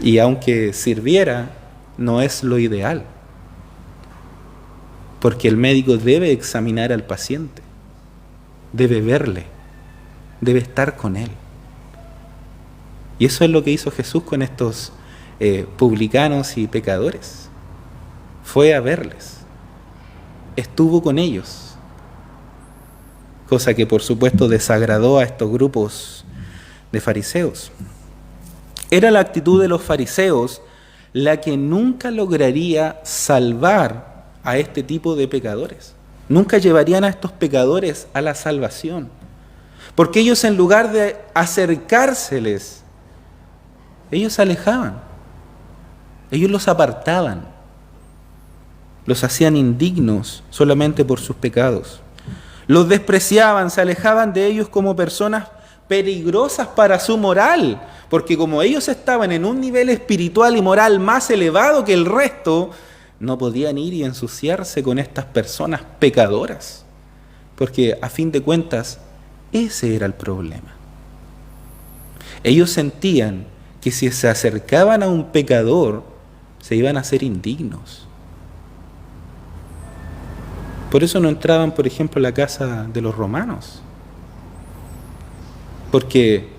Y aunque sirviera, no es lo ideal. Porque el médico debe examinar al paciente, debe verle, debe estar con él. Y eso es lo que hizo Jesús con estos publicanos y pecadores. Fue a verles, estuvo con ellos, cosa que por supuesto desagradó a estos grupos de fariseos. Era la actitud de los fariseos la que nunca lograría salvar a este tipo de pecadores. Nunca llevarían a estos pecadores a la salvación. Porque ellos, en lugar de acercárseles, ellos se alejaban. Ellos los apartaban. Los hacían indignos solamente por sus pecados. Los despreciaban, se alejaban de ellos como personas peligrosas para su moral. Porque como ellos estaban en un nivel espiritual y moral más elevado que el resto, no podían ir y ensuciarse con estas personas pecadoras, porque a fin de cuentas ese era el problema. Ellos sentían que si se acercaban a un pecador se iban a hacer indignos. Por eso no entraban, por ejemplo, a la casa de los romanos, porque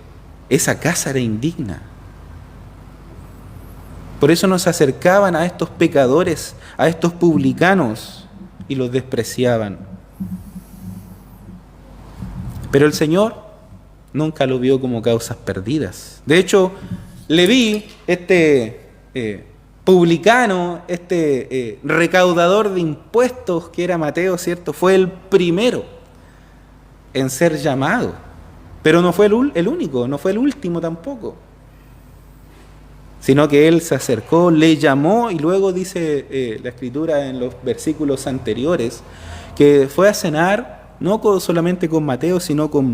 esa casa era indigna. Por eso no se acercaban a estos pecadores, a estos publicanos, y los despreciaban. Pero el Señor nunca lo vio como causas perdidas. De hecho, Leví, este publicano, este recaudador de impuestos que era Mateo, ¿cierto?, fue el primero en ser llamado. Pero no fue el único, no fue el último tampoco. Sino que él se acercó, le llamó, y luego dice la Escritura en los versículos anteriores que fue a cenar no solamente con Mateo, sino con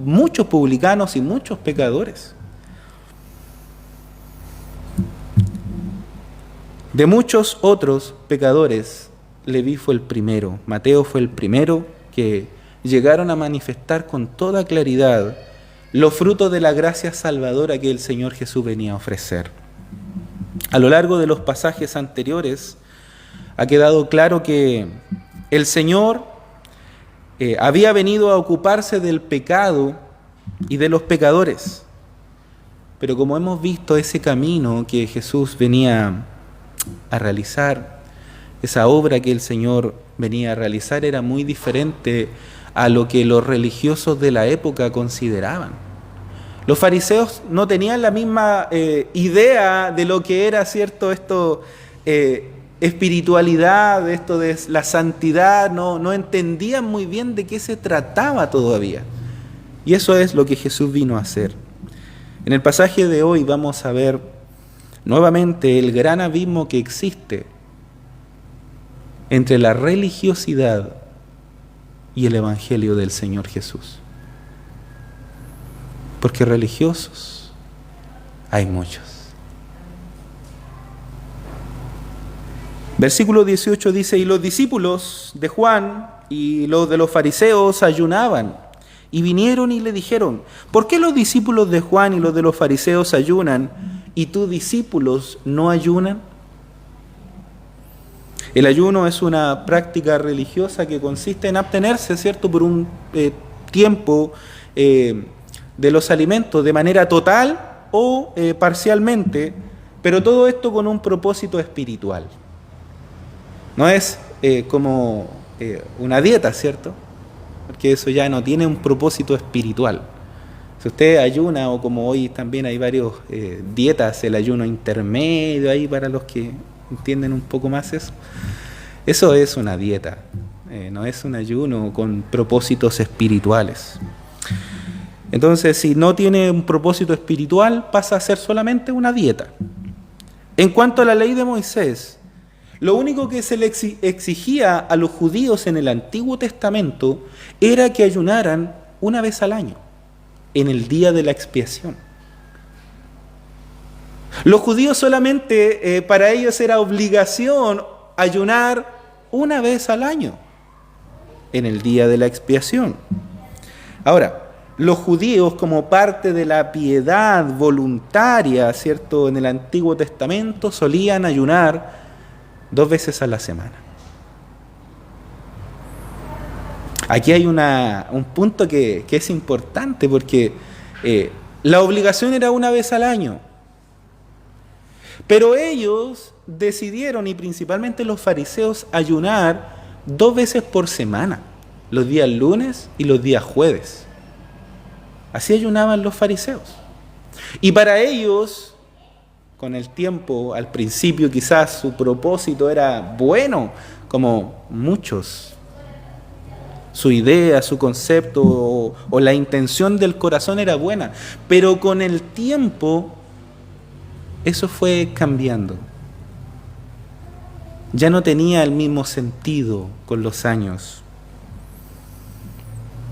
muchos publicanos y muchos pecadores. De muchos otros pecadores, Leví fue el primero, Mateo fue el primero que llegaron a manifestar con toda claridad los frutos de la gracia salvadora que el Señor Jesús venía a ofrecer. A lo largo de los pasajes anteriores ha quedado claro que el Señor había venido a ocuparse del pecado y de los pecadores. Pero como hemos visto, ese camino que Jesús venía a realizar, esa obra que el Señor venía a realizar, era muy diferente a lo que los religiosos de la época consideraban. Los fariseos no tenían la misma idea de lo que era, ¿cierto?, espiritualidad, esto de la santidad, no entendían muy bien de qué se trataba todavía. Y eso es lo que Jesús vino a hacer. En el pasaje de hoy vamos a ver nuevamente el gran abismo que existe entre la religiosidad y el Evangelio del Señor Jesús. Porque religiosos hay muchos. Versículo 18 dice: y los discípulos de Juan y los de los fariseos ayunaban Y vinieron y le dijeron: ¿por qué los discípulos de Juan y los de los fariseos ayunan y tus discípulos no ayunan? El ayuno es una práctica religiosa que consiste en abstenerse, ¿cierto?, por un tiempo de los alimentos de manera total o parcialmente, pero todo esto con un propósito espiritual. No es como una dieta, ¿cierto?, porque eso ya no tiene un propósito espiritual. Si usted ayuna, o como hoy también hay varias dietas, el ayuno intermedio ahí para los que entienden un poco más eso es una dieta, no es un ayuno con propósitos espirituales. Entonces, si no tiene un propósito espiritual, pasa a ser solamente una dieta. En cuanto a la ley de Moisés, lo único que se le exigía a los judíos en el Antiguo Testamento era que ayunaran una vez al año, en el día de la expiación. Los judíos solamente, para ellos era obligación ayunar una vez al año, en el día de la expiación. Ahora, los judíos, como parte de la piedad voluntaria, ¿cierto?, en el Antiguo Testamento, solían ayunar 2 veces a la semana. Aquí hay un punto que es importante, porque la obligación era una vez al año. Pero ellos decidieron, y principalmente los fariseos, ayunar 2 veces por semana, los días lunes y los días jueves. Así ayunaban los fariseos. Y para ellos, con el tiempo, al principio quizás su propósito era bueno, como muchos. Su idea, su concepto o la intención del corazón era buena. Pero con el tiempo, eso fue cambiando. Ya no tenía el mismo sentido con los años.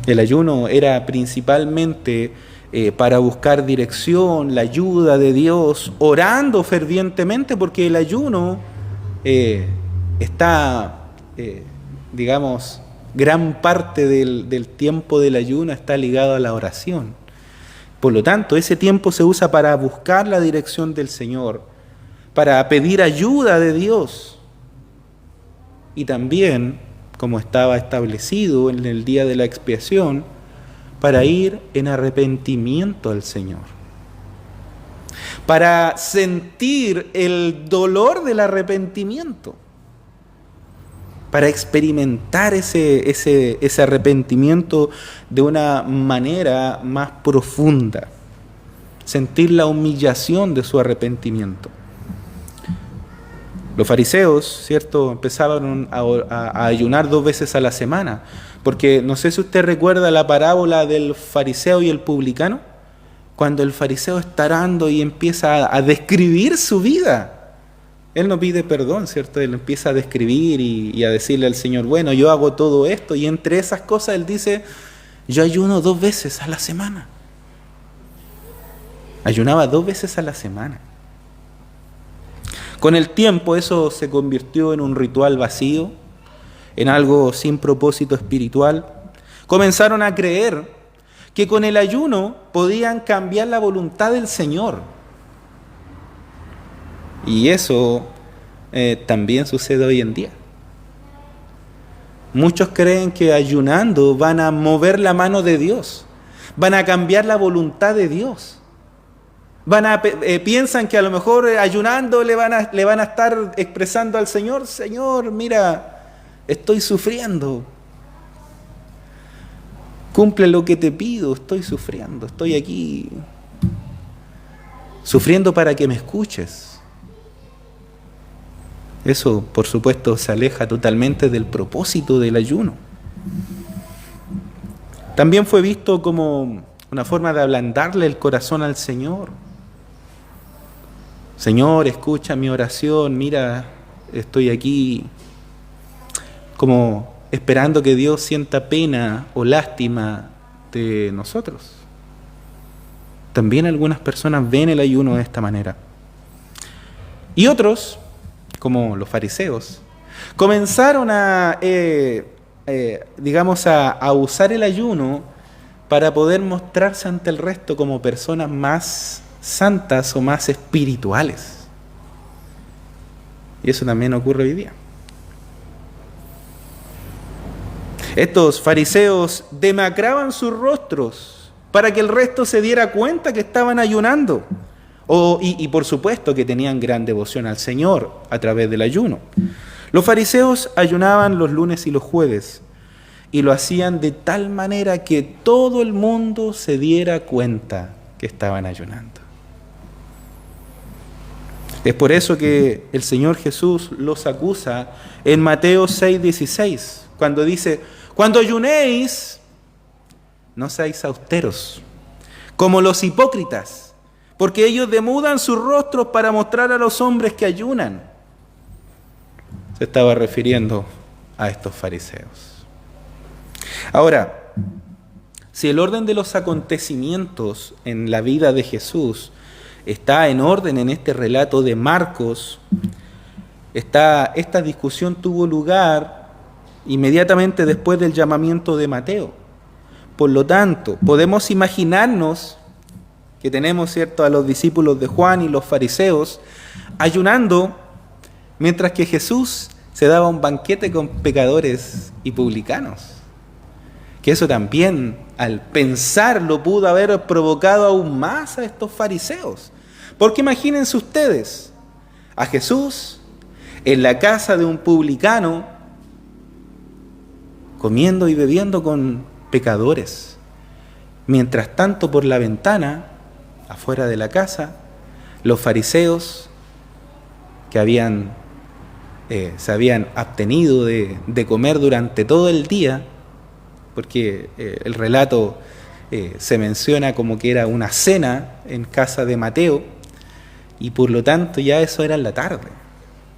El ayuno era principalmente para buscar dirección, la ayuda de Dios, orando fervientemente, porque el ayuno está, digamos, gran parte del tiempo del ayuno está ligado a la oración. Por lo tanto, ese tiempo se usa para buscar la dirección del Señor, para pedir ayuda de Dios. Y también, como estaba establecido en el día de la expiación, para ir en arrepentimiento al Señor, para sentir el dolor del arrepentimiento, para experimentar ese arrepentimiento de una manera más profunda, sentir la humillación de su arrepentimiento. Los fariseos, ¿cierto?, empezaban a ayunar 2 veces a la semana, porque no sé si usted recuerda la parábola del fariseo y el publicano, cuando el fariseo está orando y empieza a describir su vida. Él no pide perdón, ¿cierto? Él empieza a describir y a decirle al Señor: bueno, yo hago todo esto, y entre esas cosas él dice: yo ayuno 2 veces a la semana. Ayunaba 2 veces a la semana. Con el tiempo eso se convirtió en un ritual vacío, en algo sin propósito espiritual. Comenzaron a creer que con el ayuno podían cambiar la voluntad del Señor. Y eso también sucede hoy en día. Muchos creen que ayunando van a mover la mano de Dios, van a cambiar la voluntad de Dios. Piensan que a lo mejor ayunando le van a estar expresando al Señor: Señor, mira, estoy sufriendo. Cumple lo que te pido, estoy sufriendo, estoy aquí sufriendo para que me escuches. Eso, por supuesto, se aleja totalmente del propósito del ayuno. También fue visto como una forma de ablandarle el corazón al Señor. Señor, escucha mi oración, mira, estoy aquí, como esperando que Dios sienta pena o lástima de nosotros. También algunas personas ven el ayuno de esta manera. Y otros, como los fariseos, comenzaron a usar el ayuno para poder mostrarse ante el resto como personas más santas o más espirituales. Y eso también ocurre hoy día. Estos fariseos demacraban sus rostros para que el resto se diera cuenta que estaban ayunando. Y por supuesto que tenían gran devoción al Señor a través del ayuno. Los fariseos ayunaban los lunes y los jueves y lo hacían de tal manera que todo el mundo se diera cuenta que estaban ayunando. Es por eso que el Señor Jesús los acusa en Mateo 6:16, cuando dice: cuando ayunéis, no seáis austeros, como los hipócritas, porque ellos demudan sus rostros para mostrar a los hombres que ayunan. Se estaba refiriendo a estos fariseos. Ahora, si el orden de los acontecimientos en la vida de Jesús está en orden en este relato de Marcos, esta discusión tuvo lugar inmediatamente después del llamamiento de Mateo. Por lo tanto, podemos imaginarnos que tenemos, ¿cierto?, a los discípulos de Juan y los fariseos ayunando mientras que Jesús se daba un banquete con pecadores y publicanos. Que eso también, al pensarlo, pudo haber provocado aún más a estos fariseos. Porque imagínense ustedes a Jesús en la casa de un publicano, comiendo y bebiendo con pecadores. Mientras tanto, por la ventana, afuera de la casa, los fariseos que se habían abstenido de comer durante todo el día, porque el relato se menciona como que era una cena en casa de Mateo, y por lo tanto ya eso era en la tarde,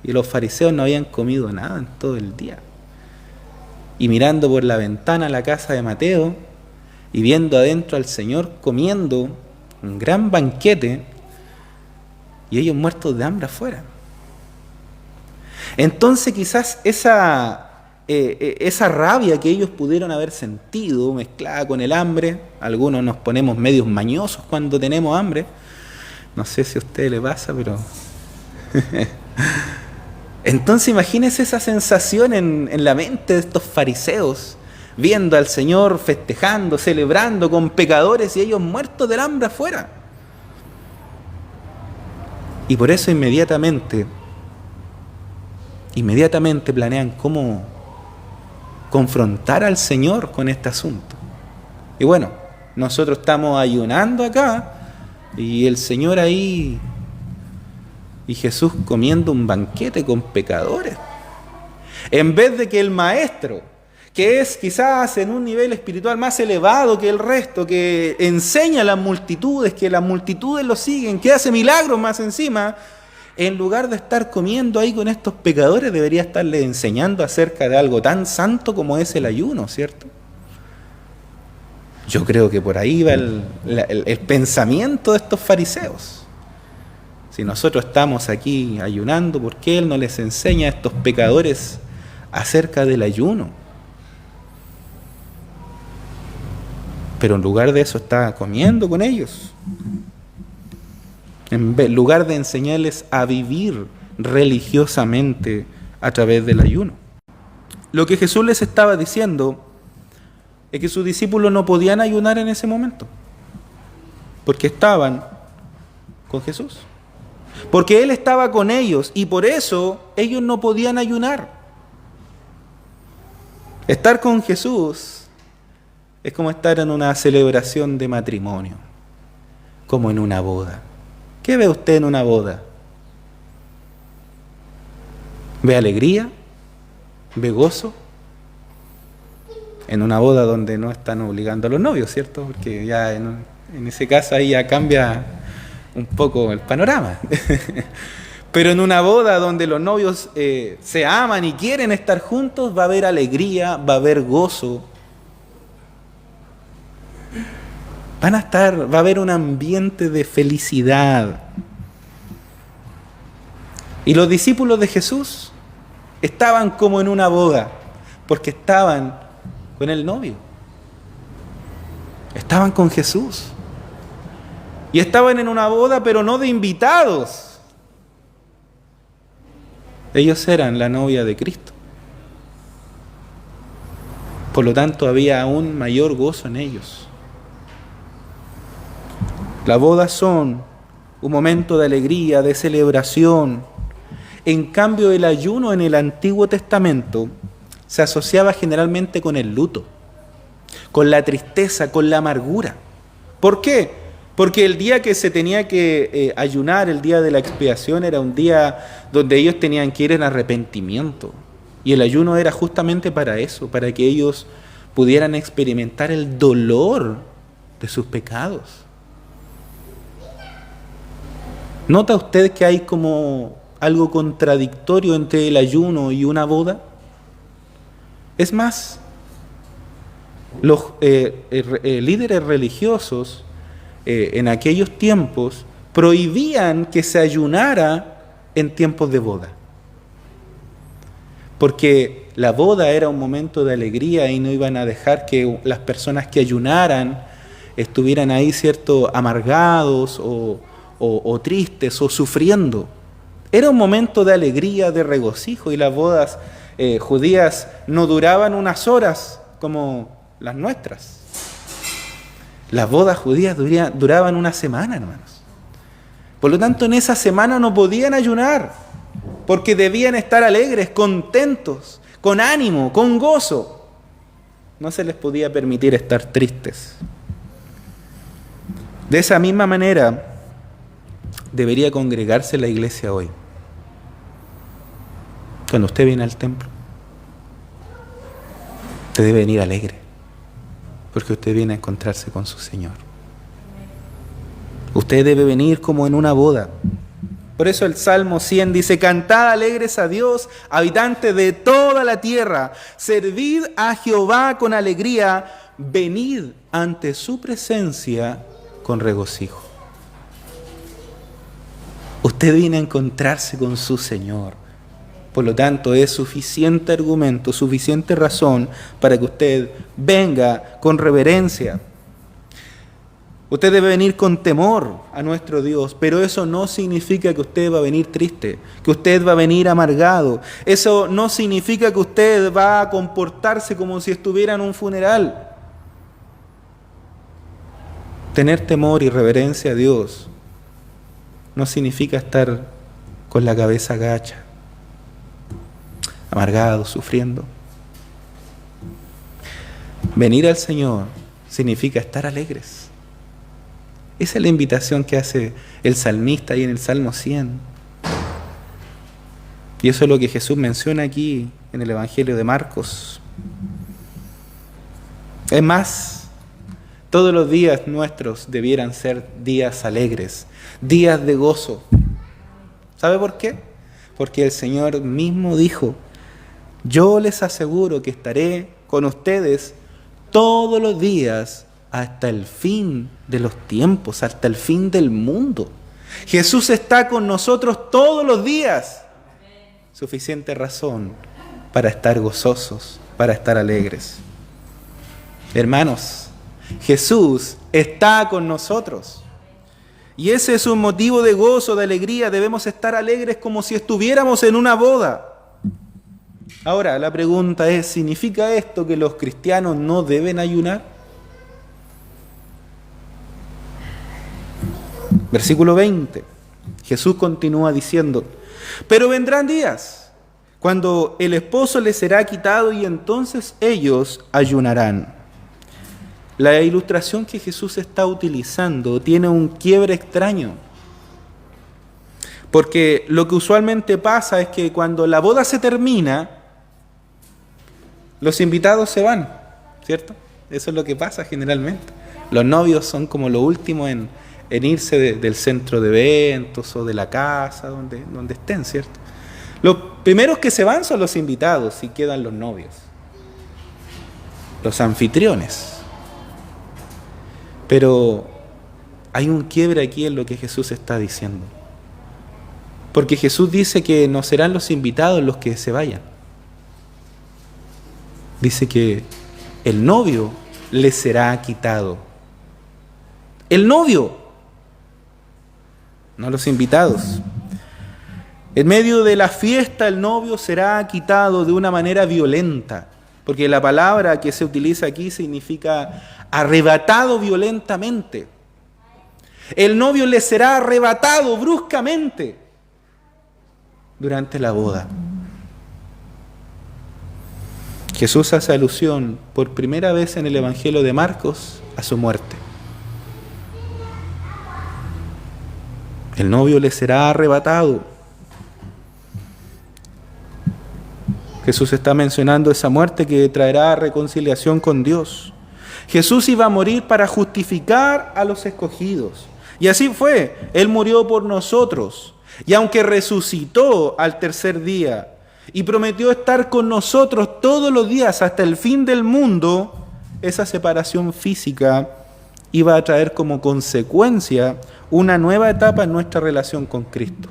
y los fariseos no habían comido nada en todo el día. Y mirando por la ventana la casa de Mateo, y viendo adentro al Señor comiendo un gran banquete, y ellos muertos de hambre afuera. Entonces quizás esa rabia que ellos pudieron haber sentido, mezclada con el hambre, algunos nos ponemos medios mañosos cuando tenemos hambre, no sé si a usted le pasa, pero... Entonces imagínense esa sensación en la mente de estos fariseos, viendo al Señor festejando, celebrando con pecadores y ellos muertos del hambre afuera. Y por eso inmediatamente planean cómo confrontar al Señor con este asunto. Y bueno, nosotros estamos ayunando acá y el Señor ahí y Jesús comiendo un banquete con pecadores. En vez de que el maestro, que es quizás en un nivel espiritual más elevado que el resto, que enseña a las multitudes, que las multitudes lo siguen, que hace milagros más encima, en lugar de estar comiendo ahí con estos pecadores, debería estarles enseñando acerca de algo tan santo como es el ayuno, ¿cierto? Yo creo que por ahí va el pensamiento de estos fariseos. Si nosotros estamos aquí ayunando, ¿por qué Él no les enseña a estos pecadores acerca del ayuno? Pero en lugar de eso está comiendo con ellos. En lugar de enseñarles a vivir religiosamente a través del ayuno. Lo que Jesús les estaba diciendo es que sus discípulos no podían ayunar en ese momento, porque estaban con Jesús. Porque Él estaba con ellos y por eso ellos no podían ayunar. Estar con Jesús es como estar en una celebración de matrimonio, como en una boda. ¿Qué ve usted en una boda? ¿Ve alegría? ¿Ve gozo? En una boda donde no están obligando a los novios, ¿cierto? Porque ya en ese caso ahí ya cambia un poco el panorama. Pero en una boda donde los novios se aman y quieren estar juntos, va a haber alegría, va a haber gozo. Va a haber un ambiente de felicidad. Y los discípulos de Jesús estaban como en una boda, porque estaban con el novio. Estaban con Jesús. Y estaban en una boda, pero no de invitados. Ellos eran la novia de Cristo. Por lo tanto, había aún mayor gozo en ellos. Las bodas son un momento de alegría, de celebración. En cambio, el ayuno en el Antiguo Testamento se asociaba generalmente con el luto, con la tristeza, con la amargura. ¿Por qué? Porque el día que se tenía que ayunar, el día de la expiación, era un día donde ellos tenían que ir en arrepentimiento. Y el ayuno era justamente para eso, para que ellos pudieran experimentar el dolor de sus pecados. ¿Nota usted que hay como algo contradictorio entre el ayuno y una boda? Es más, los líderes religiosos en aquellos tiempos prohibían que se ayunara en tiempos de boda. Porque la boda era un momento de alegría y no iban a dejar que las personas que ayunaran estuvieran ahí, ¿cierto?, amargados o tristes o sufriendo. Era un momento de alegría, de regocijo, y las bodas judías no duraban unas horas como las nuestras. Las bodas judías duraban una semana, hermanos. Por lo tanto, en esa semana no podían ayunar, porque debían estar alegres, contentos, con ánimo, con gozo. No se les podía permitir estar tristes. De esa misma manera debería congregarse la iglesia hoy. Cuando usted viene al templo, usted debe venir alegre, porque usted viene a encontrarse con su Señor. Usted debe venir como en una boda. Por eso el Salmo 100 dice: cantad alegres a Dios, habitantes de toda la tierra, servid a Jehová con alegría, venid ante su presencia con regocijo. Usted viene a encontrarse con su Señor. Por lo tanto, es suficiente argumento, suficiente razón para que usted venga con reverencia. Usted debe venir con temor a nuestro Dios, pero eso no significa que usted va a venir triste, que usted va a venir amargado. Eso no significa que usted va a comportarse como si estuviera en un funeral. Tener temor y reverencia a Dios no significa estar con la cabeza gacha, amargado, sufriendo. Venir al Señor significa estar alegres. Esa es la invitación que hace el salmista ahí en el Salmo 100. Y eso es lo que Jesús menciona aquí en el Evangelio de Marcos. Es más, todos los días nuestros debieran ser días alegres, días de gozo. ¿Sabe por qué? Porque el Señor mismo dijo: yo les aseguro que estaré con ustedes todos los días hasta el fin de los tiempos, hasta el fin del mundo. Jesús está con nosotros todos los días. Suficiente razón para estar gozosos, para estar alegres. Hermanos, Jesús está con nosotros. Y ese es un motivo de gozo, de alegría. Debemos estar alegres como si estuviéramos en una boda. Ahora, la pregunta es: ¿significa esto que los cristianos no deben ayunar? Versículo 20. Jesús continúa diciendo: pero vendrán días cuando el esposo les será quitado y entonces ellos ayunarán. La ilustración que Jesús está utilizando tiene un quiebre extraño. Porque lo que usualmente pasa es que cuando la boda se termina, los invitados se van, ¿cierto? Eso es lo que pasa generalmente. Los novios son como lo último en irse del centro de eventos o de la casa, donde estén, ¿cierto? Los primeros que se van son los invitados y quedan los novios, los anfitriones. Pero hay un quiebre aquí en lo que Jesús está diciendo. Porque Jesús dice que no serán los invitados los que se vayan. Dice que el novio les será quitado El novio, no los invitados. En medio de la fiesta el novio será quitado de una manera violenta, porque la palabra que se utiliza aquí significa arrebatado violentamente. El novio le será arrebatado bruscamente durante la boda. Jesús hace alusión por primera vez en el Evangelio de Marcos a su muerte. El novio le será arrebatado. Jesús está mencionando esa muerte que traerá reconciliación con Dios. Jesús iba a morir para justificar a los escogidos. Y así fue. Él murió por nosotros. Y aunque resucitó al tercer día y prometió estar con nosotros todos los días hasta el fin del mundo, esa separación física iba a traer como consecuencia una nueva etapa en nuestra relación con Cristo.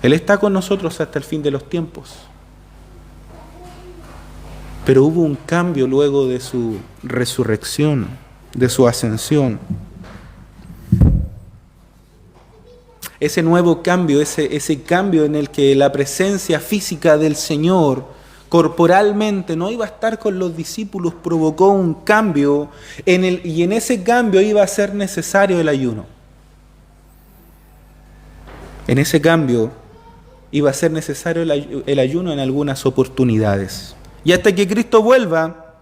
Él está con nosotros hasta el fin de los tiempos. Pero hubo un cambio luego de su resurrección, de su ascensión. Ese nuevo cambio, ese cambio en el que la presencia física del Señor corporalmente no iba a estar con los discípulos, provocó un cambio y en ese cambio iba a ser necesario el ayuno. En ese cambio iba a ser necesario el ayuno en algunas oportunidades. Y hasta que Cristo vuelva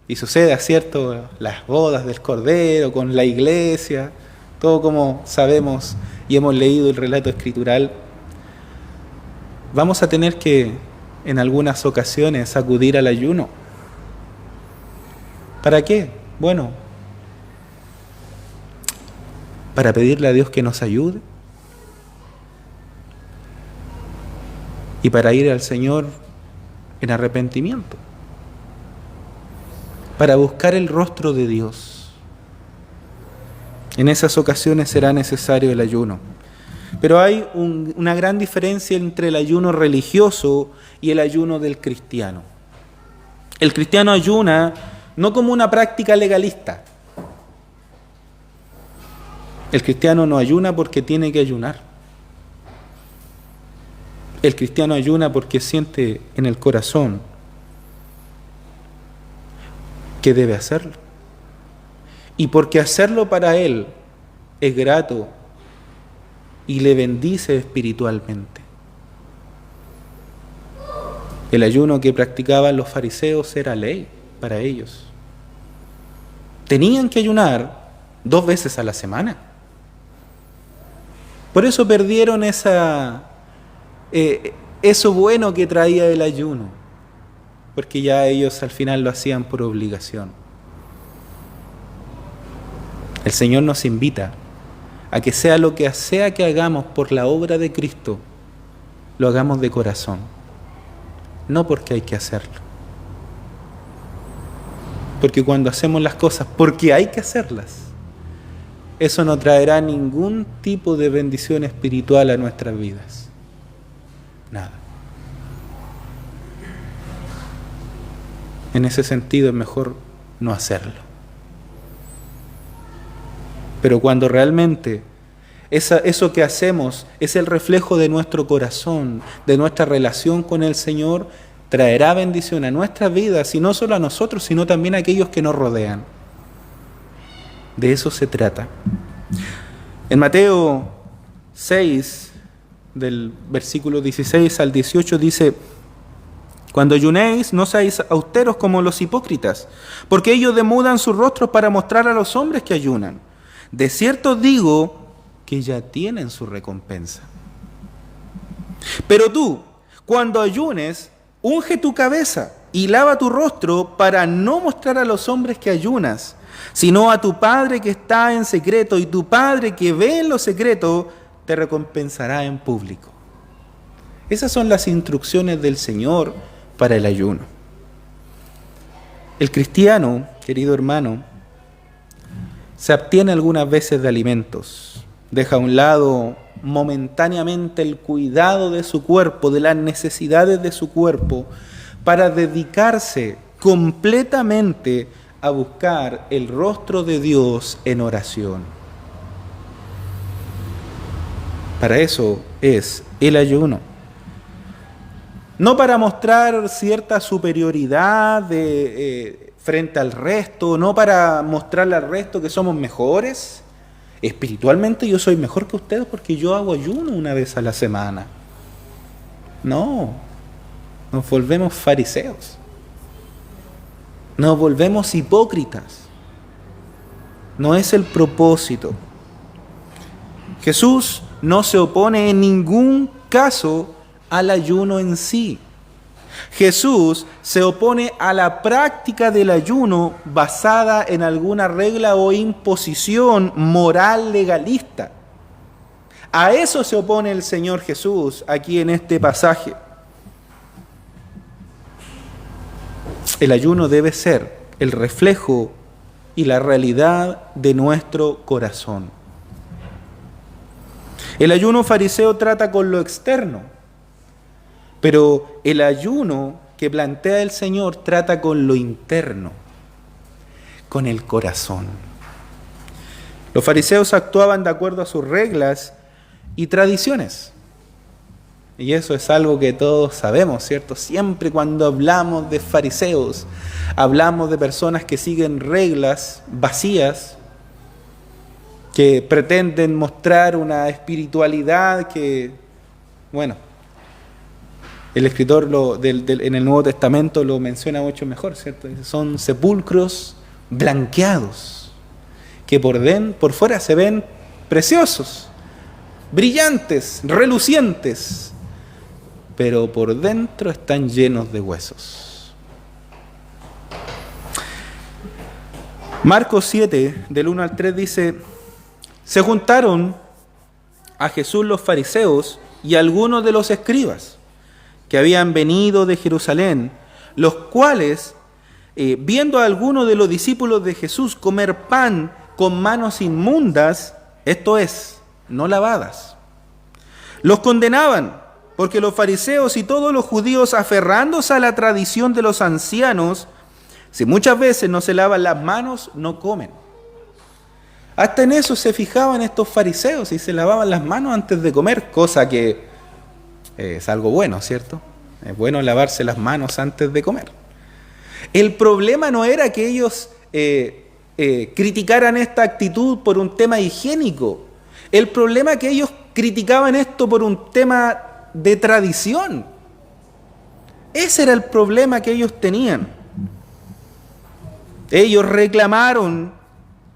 y suceda, ¿cierto?, las bodas del Cordero con la iglesia, todo como sabemos y hemos leído el relato escritural, vamos a tener que en algunas ocasiones acudir al ayuno. ¿Para qué? Bueno, para pedirle a Dios que nos ayude y para ir al Señor en arrepentimiento, para buscar el rostro de Dios. En esas ocasiones será necesario el ayuno. Pero hay una gran diferencia entre el ayuno religioso y el ayuno del cristiano. El cristiano ayuna no como una práctica legalista. El cristiano no ayuna porque tiene que ayunar. El cristiano ayuna porque siente en el corazón que debe hacerlo. Y porque hacerlo para él es grato y le bendice espiritualmente. El ayuno que practicaban los fariseos era ley para ellos. Tenían que ayunar 2 veces a la semana. Por eso perdieron eso bueno que traía el ayuno, porque ya ellos al final lo hacían por obligación. El Señor nos invita a que sea lo que sea que hagamos por la obra de Cristo, lo hagamos de corazón, no porque hay que hacerlo. Porque cuando hacemos las cosas porque hay que hacerlas, eso no traerá ningún tipo de bendición espiritual a nuestras vidas. Nada. En ese sentido es mejor no hacerlo. Pero cuando realmente eso que hacemos es el reflejo de nuestro corazón, de nuestra relación con el Señor, traerá bendición a nuestras vidas, y no solo a nosotros, sino también a aquellos que nos rodean. De eso se trata. En Mateo 6, del versículo 16 al 18 dice: cuando ayunéis, no seáis austeros como los hipócritas, porque ellos demudan sus rostros para mostrar a los hombres que ayunan. De cierto digo que ya tienen su recompensa. Pero tú, cuando ayunes, unge tu cabeza y lava tu rostro para no mostrar a los hombres que ayunas, sino a tu Padre que está en secreto, y tu Padre que ve en lo secreto te recompensará en público. Esas son las instrucciones del Señor para el ayuno. El cristiano, querido hermano, se abstiene algunas veces de alimentos, deja a un lado momentáneamente el cuidado de su cuerpo, de las necesidades de su cuerpo, para dedicarse completamente a buscar el rostro de Dios en oración. Para eso es el ayuno. No para mostrar cierta superioridad frente al resto, no para mostrarle al resto que somos mejores. Espiritualmente yo soy mejor que ustedes porque yo hago ayuno una vez a la semana. No, nos volvemos fariseos. Nos volvemos hipócritas. No es el propósito. Jesús no se opone en ningún caso al ayuno en sí. Jesús se opone a la práctica del ayuno basada en alguna regla o imposición moral legalista. A eso se opone el Señor Jesús aquí en este pasaje. El ayuno debe ser el reflejo y la realidad de nuestro corazón. El ayuno fariseo trata con lo externo, pero el ayuno que plantea el Señor trata con lo interno, con el corazón. Los fariseos actuaban de acuerdo a sus reglas y tradiciones. Y eso es algo que todos sabemos, ¿cierto? Siempre cuando hablamos de fariseos, hablamos de personas que siguen reglas vacías, que pretenden mostrar una espiritualidad que, bueno, el escritor en el Nuevo Testamento lo menciona mucho mejor, ¿cierto? Son sepulcros blanqueados, que por fuera se ven preciosos, brillantes, relucientes, pero por dentro están llenos de huesos. Marcos 7, del 1 al 3 dice: se juntaron a Jesús los fariseos y algunos de los escribas que habían venido de Jerusalén, los cuales, viendo a algunos de los discípulos de Jesús comer pan con manos inmundas, esto es, no lavadas, los condenaban, porque los fariseos y todos los judíos, aferrándose a la tradición de los ancianos, si muchas veces no se lavan las manos, no comen. Hasta en eso se fijaban estos fariseos y se lavaban las manos antes de comer, cosa que es algo bueno, ¿cierto? Es bueno lavarse las manos antes de comer. El problema no era que ellos criticaran esta actitud por un tema higiénico. El problema es que ellos criticaban esto por un tema de tradición. Ese era el problema que ellos tenían. Ellos reclamaron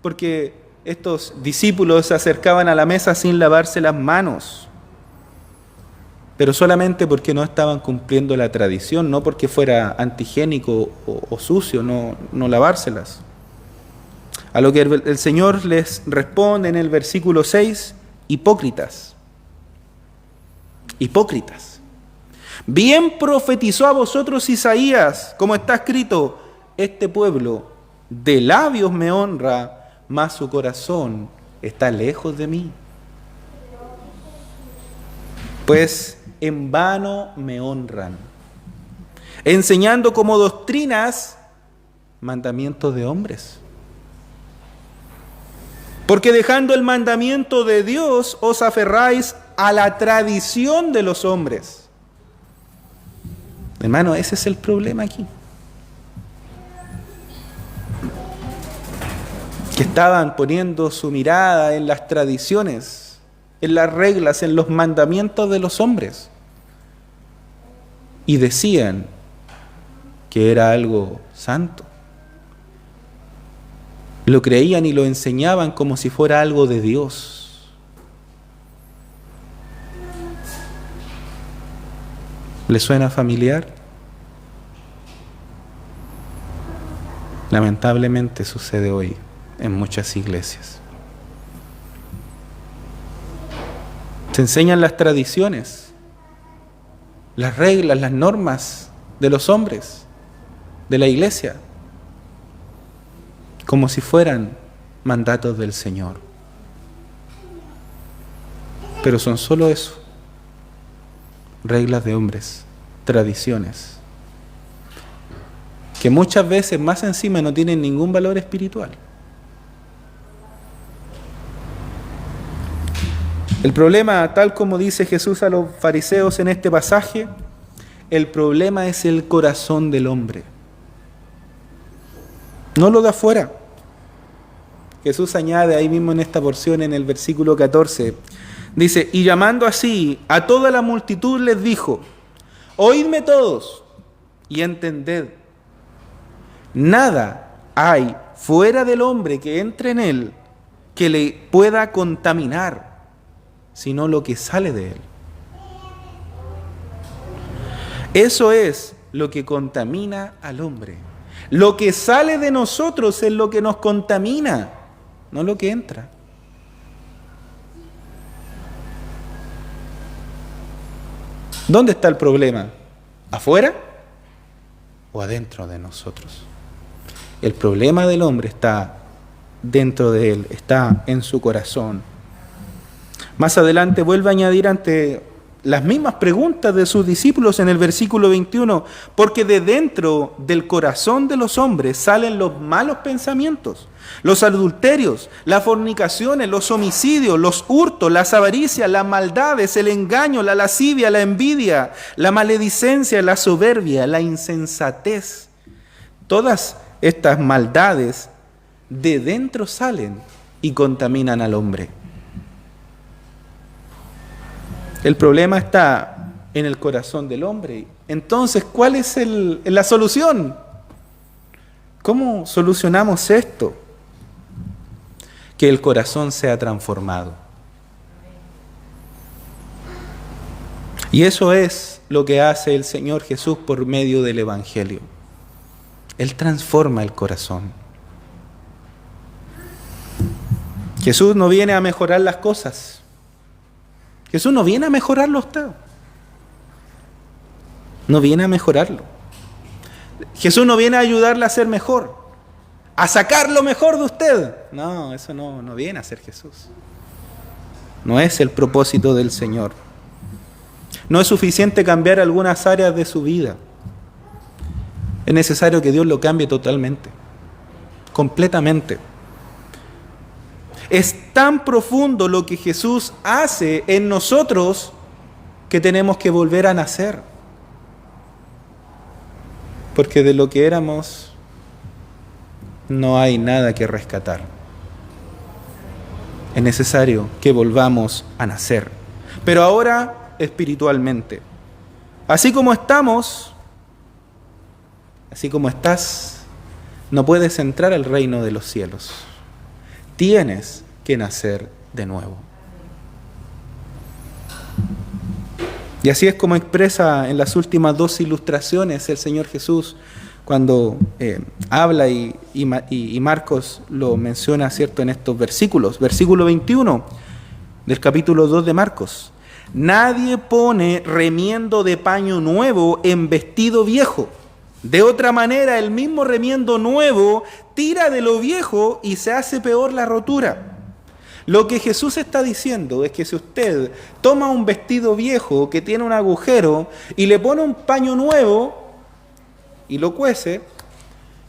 porque estos discípulos se acercaban a la mesa sin lavarse las manos, pero solamente porque no estaban cumpliendo la tradición, no porque fuera antihigiénico o sucio no lavárselas. A lo que el Señor les responde en el versículo 6, hipócritas. Hipócritas. Bien profetizó a vosotros Isaías, como está escrito: este pueblo de labios me honra, mas su corazón está lejos de mí. Pues en vano me honran, enseñando como doctrinas mandamientos de hombres. Porque dejando el mandamiento de Dios, os aferráis a la tradición de los hombres. Hermano, ese es el problema aquí. Que estaban poniendo su mirada en las tradiciones, en las reglas, en los mandamientos de los hombres. Y decían que era algo santo. Lo creían y lo enseñaban como si fuera algo de Dios. ¿Le suena familiar? Lamentablemente sucede hoy en muchas iglesias. Se enseñan las tradiciones, las reglas, las normas de los hombres, de la iglesia, como si fueran mandatos del Señor. Pero son solo eso, reglas de hombres, tradiciones, que muchas veces más encima no tienen ningún valor espiritual. El problema, tal como dice Jesús a los fariseos en este pasaje, el problema es el corazón del hombre, no lo de afuera. Jesús añade ahí mismo en esta porción, en el versículo 14, dice: y llamando así a toda la multitud les dijo: oídme todos y entended, nada hay fuera del hombre que entre en él que le pueda contaminar, sino lo que sale de él. Eso es lo que contamina al hombre. Lo que sale de nosotros es lo que nos contamina, no lo que entra. ¿Dónde está el problema? ¿Afuera o adentro de nosotros? El problema del hombre está dentro de él, está en su corazón. Más adelante vuelve a añadir ante las mismas preguntas de sus discípulos en el versículo 21, porque de dentro del corazón de los hombres salen los malos pensamientos, los adulterios, las fornicaciones, los homicidios, los hurtos, las avaricias, las maldades, el engaño, la lascivia, la envidia, la maledicencia, la soberbia, la insensatez. Todas estas maldades de dentro salen y contaminan al hombre. El problema está en el corazón del hombre. Entonces, ¿cuál es la solución? ¿Cómo solucionamos esto? Que el corazón sea transformado. Y eso es lo que hace el Señor Jesús por medio del Evangelio. Él transforma el corazón. Jesús no viene a mejorar las cosas. Jesús no viene a mejorarlo a usted. No viene a mejorarlo. Jesús no viene a ayudarle a ser mejor, a sacar lo mejor de usted. No, eso no viene a ser Jesús. No es el propósito del Señor. No es suficiente cambiar algunas áreas de su vida. Es necesario que Dios lo cambie totalmente, completamente. Es tan profundo lo que Jesús hace en nosotros que tenemos que volver a nacer. Porque de lo que éramos no hay nada que rescatar. Es necesario que volvamos a nacer. Pero ahora espiritualmente. Así como estamos, así como estás, no puedes entrar al reino de los cielos. Tienes que nacer de nuevo. Y así es como expresa en las últimas dos ilustraciones el Señor Jesús cuando habla y Marcos lo menciona, ¿cierto?, en estos versículos. Versículo 21 del capítulo 2 de Marcos. Nadie pone remiendo de paño nuevo en vestido viejo. De otra manera, el mismo remiendo nuevo tira de lo viejo y se hace peor la rotura. Lo que Jesús está diciendo es que si usted toma un vestido viejo que tiene un agujero y le pone un paño nuevo y lo cuece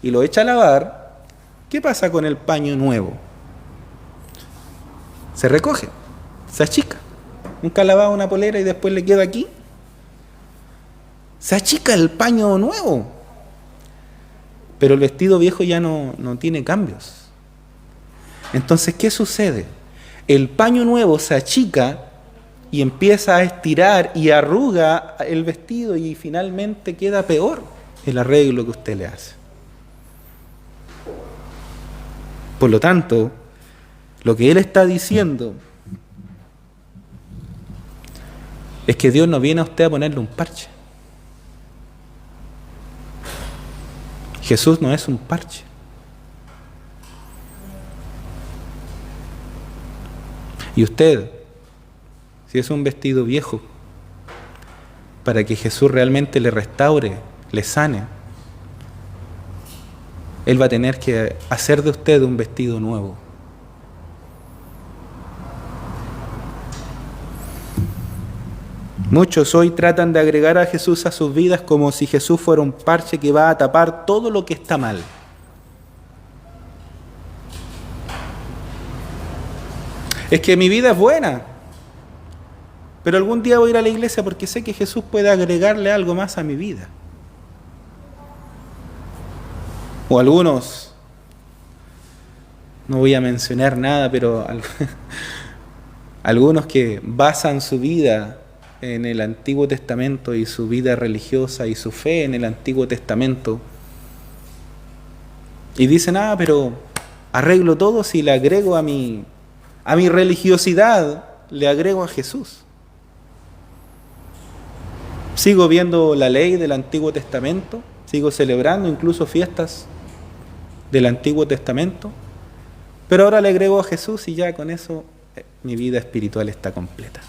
y lo echa a lavar, ¿qué pasa con el paño nuevo? Se recoge, se achica. ¿Nunca ha lavado una polera y después le queda aquí? Se achica el paño nuevo. Pero el vestido viejo ya no tiene cambios. Entonces, ¿qué sucede? El paño nuevo se achica y empieza a estirar y arruga el vestido y finalmente queda peor el arreglo que usted le hace. Por lo tanto, lo que él está diciendo es que Dios no viene a usted a ponerle un parche. Jesús no es un parche. Y usted, si es un vestido viejo, para que Jesús realmente le restaure, le sane, Él va a tener que hacer de usted un vestido nuevo. Muchos hoy tratan de agregar a Jesús a sus vidas como si Jesús fuera un parche que va a tapar todo lo que está mal. Es que mi vida es buena, pero algún día voy a ir a la iglesia porque sé que Jesús puede agregarle algo más a mi vida. O algunos, no voy a mencionar nada, pero algunos que basan su vida en el Antiguo Testamento y su vida religiosa y su fe en el Antiguo Testamento y dicen, pero arreglo todo si le agrego a mi religiosidad, le agrego a Jesús. Sigo viendo la ley del Antiguo Testamento, sigo celebrando incluso fiestas del Antiguo Testamento, pero ahora le agrego a Jesús y ya con eso mi vida espiritual está completa.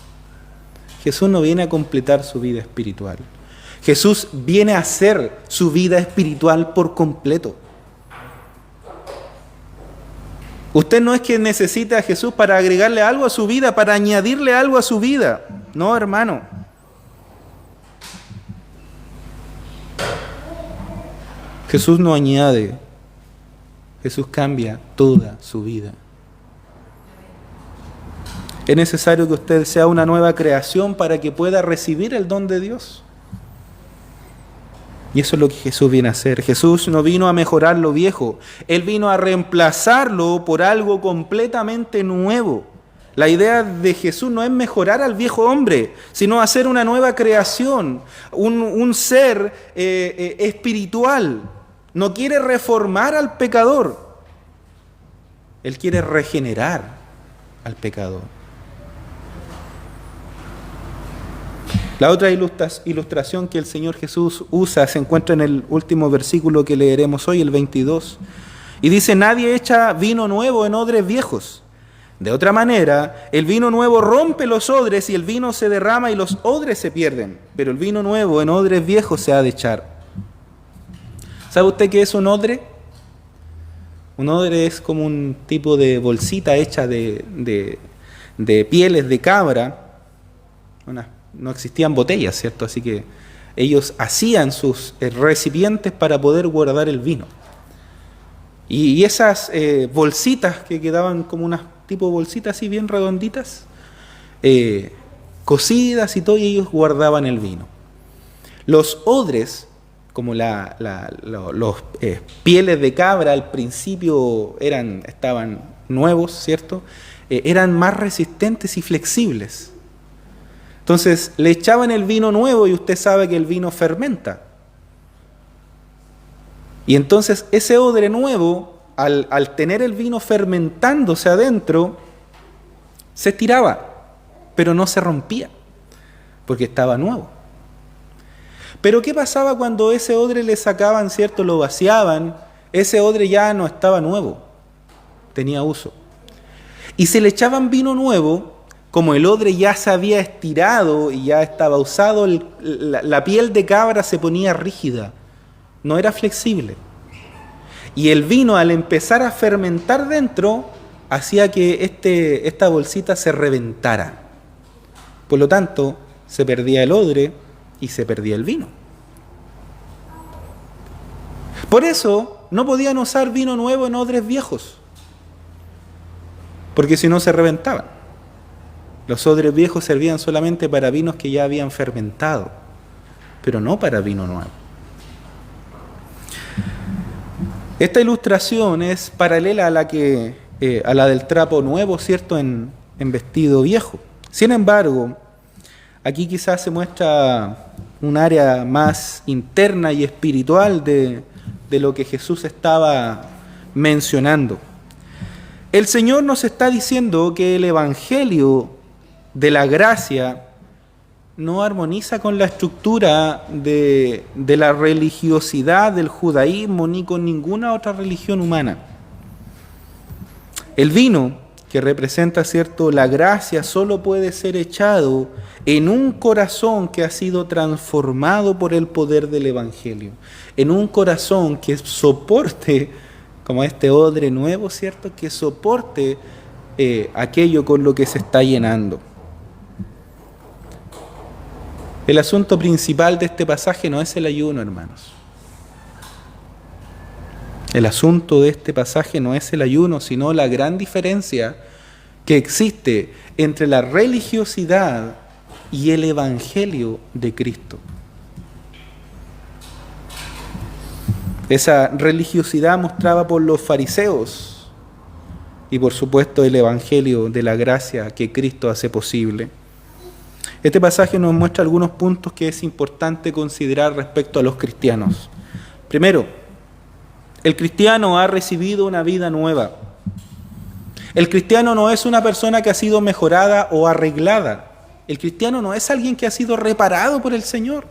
Jesús no viene a completar su vida espiritual. Jesús viene a hacer su vida espiritual por completo. Usted no es que necesite a Jesús para agregarle algo a su vida, para añadirle algo a su vida. No, hermano. Jesús no añade. Jesús cambia toda su vida. Es necesario que usted sea una nueva creación para que pueda recibir el don de Dios. Y eso es lo que Jesús viene a hacer. Jesús no vino a mejorar lo viejo. Él vino a reemplazarlo por algo completamente nuevo. La idea de Jesús no es mejorar al viejo hombre, sino hacer una nueva creación, un ser espiritual. No quiere reformar al pecador. Él quiere regenerar al pecador. La otra ilustración que el Señor Jesús usa se encuentra en el último versículo que leeremos hoy, el 22. Y dice, nadie echa vino nuevo en odres viejos. De otra manera, el vino nuevo rompe los odres y el vino se derrama y los odres se pierden. Pero el vino nuevo en odres viejos se ha de echar. ¿Sabe usted qué es un odre? Un odre es como un tipo de bolsita hecha de pieles de cabra. No existían botellas, ¿cierto? Así que ellos hacían sus recipientes para poder guardar el vino. Y esas bolsitas que quedaban como unas tipo bolsitas así bien redonditas, cocidas y todo, y ellos guardaban el vino. Los odres, como los pieles de cabra al principio estaban nuevos, ¿cierto? Eran más resistentes y flexibles. Entonces le echaban el vino nuevo y usted sabe que el vino fermenta. Y entonces ese odre nuevo, al tener el vino fermentándose adentro, se estiraba, pero no se rompía, porque estaba nuevo. Pero ¿qué pasaba cuando ese odre le sacaban, cierto, lo vaciaban? Ese odre ya no estaba nuevo, tenía uso. Y si le echaban vino nuevo, como el odre ya se había estirado y ya estaba usado, la piel de cabra se ponía rígida, no era flexible. Y el vino, al empezar a fermentar dentro, hacía que esta bolsita se reventara. Por lo tanto, se perdía el odre y se perdía el vino. Por eso, no podían usar vino nuevo en odres viejos, porque si no se reventaban. Los odres viejos servían solamente para vinos que ya habían fermentado, pero no para vino nuevo. Esta ilustración es paralela a la del trapo nuevo, ¿cierto?, en vestido viejo. Sin embargo, aquí quizás se muestra un área más interna y espiritual de lo que Jesús estaba mencionando. El Señor nos está diciendo que el Evangelio de la gracia no armoniza con la estructura de la religiosidad del judaísmo ni con ninguna otra religión humana. El vino, que representa, ¿cierto?, la gracia, solo puede ser echado en un corazón que ha sido transformado por el poder del Evangelio, en un corazón que soporte, como este odre nuevo, ¿cierto?, que soporte aquello con lo que se está llenando. El asunto principal de este pasaje no es el ayuno, hermanos. El asunto de este pasaje no es el ayuno, sino la gran diferencia que existe entre la religiosidad y el evangelio de Cristo. Esa religiosidad mostrada por los fariseos y por supuesto el evangelio de la gracia que Cristo hace posible. Este pasaje nos muestra algunos puntos que es importante considerar respecto a los cristianos. Primero, el cristiano ha recibido una vida nueva. El cristiano no es una persona que ha sido mejorada o arreglada. El cristiano no es alguien que ha sido reparado por el Señor.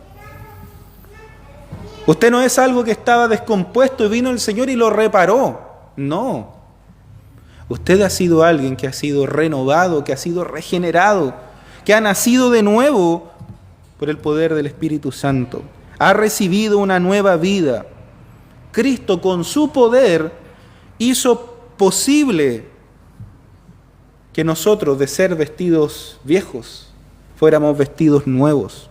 Usted no es algo que estaba descompuesto y vino el Señor y lo reparó. No. Usted ha sido alguien que ha sido renovado, que ha sido regenerado, que ha nacido de nuevo por el poder del Espíritu Santo. Ha recibido una nueva vida. Cristo con su poder hizo posible que nosotros, de ser vestidos viejos, fuéramos vestidos nuevos.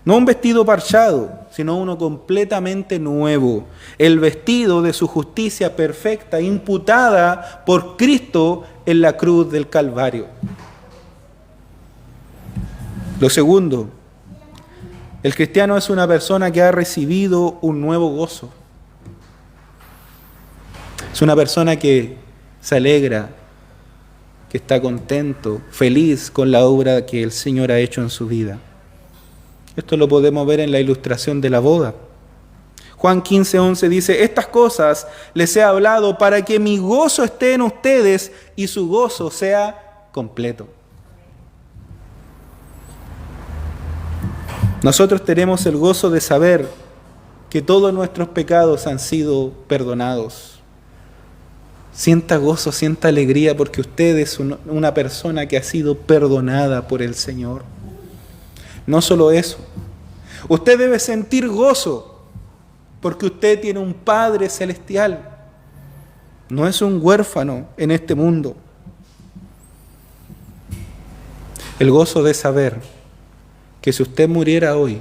No un vestido parchado, sino uno completamente nuevo. El vestido de su justicia perfecta, imputada por Cristo en la cruz del Calvario. Lo segundo, el cristiano es una persona que ha recibido un nuevo gozo. Es una persona que se alegra, que está contento, feliz con la obra que el Señor ha hecho en su vida. Esto lo podemos ver en la ilustración de la boda. Juan 15:11 dice: estas cosas les he hablado para que mi gozo esté en ustedes y su gozo sea completo. Nosotros tenemos el gozo de saber que todos nuestros pecados han sido perdonados. Sienta gozo, sienta alegría porque usted es una persona que ha sido perdonada por el Señor. No solo eso, usted debe sentir gozo porque usted tiene un Padre celestial. No es un huérfano en este mundo. El gozo de saber que si usted muriera hoy,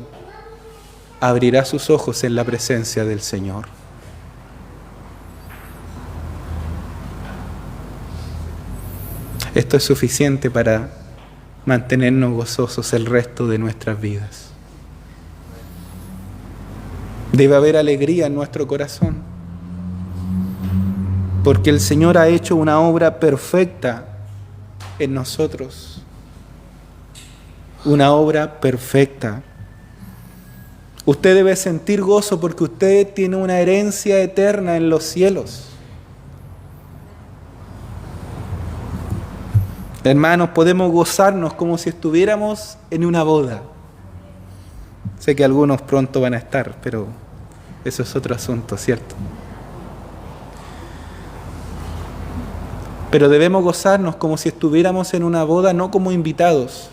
abrirá sus ojos en la presencia del Señor. Esto es suficiente para mantenernos gozosos el resto de nuestras vidas. Debe haber alegría en nuestro corazón, porque el Señor ha hecho una obra perfecta en nosotros. Una obra perfecta. Usted debe sentir gozo porque usted tiene una herencia eterna en los cielos. Hermanos, podemos gozarnos como si estuviéramos en una boda. Sé que algunos pronto van a estar, pero eso es otro asunto, ¿cierto? Pero debemos gozarnos como si estuviéramos en una boda, no como invitados,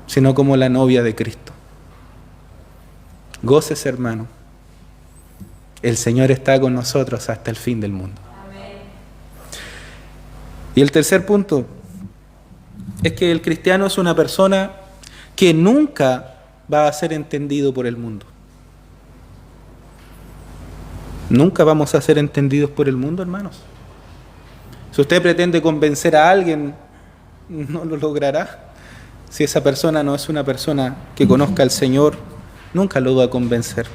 sino como la novia de Cristo. Gócese, hermano. El Señor está con nosotros hasta el fin del mundo. Y el tercer punto es que el cristiano es una persona que nunca va a ser entendido por el mundo. Nunca vamos a ser entendidos por el mundo, hermanos. Si usted pretende convencer a alguien, no lo logrará. Si esa persona no es una persona que conozca al Señor, nunca lo va a convencer.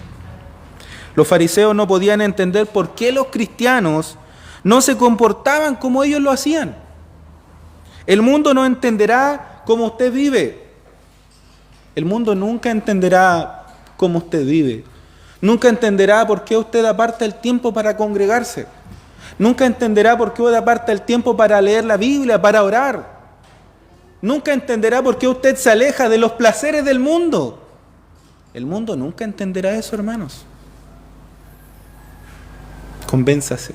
Los fariseos no podían entender por qué los cristianos no se comportaban como ellos lo hacían. El mundo no entenderá cómo usted vive. El mundo nunca entenderá cómo usted vive. Nunca entenderá por qué usted aparta el tiempo para congregarse. Nunca entenderá por qué usted aparta el tiempo para leer la Biblia, para orar. Nunca entenderá por qué usted se aleja de los placeres del mundo. El mundo nunca entenderá eso, hermanos. Convénzase.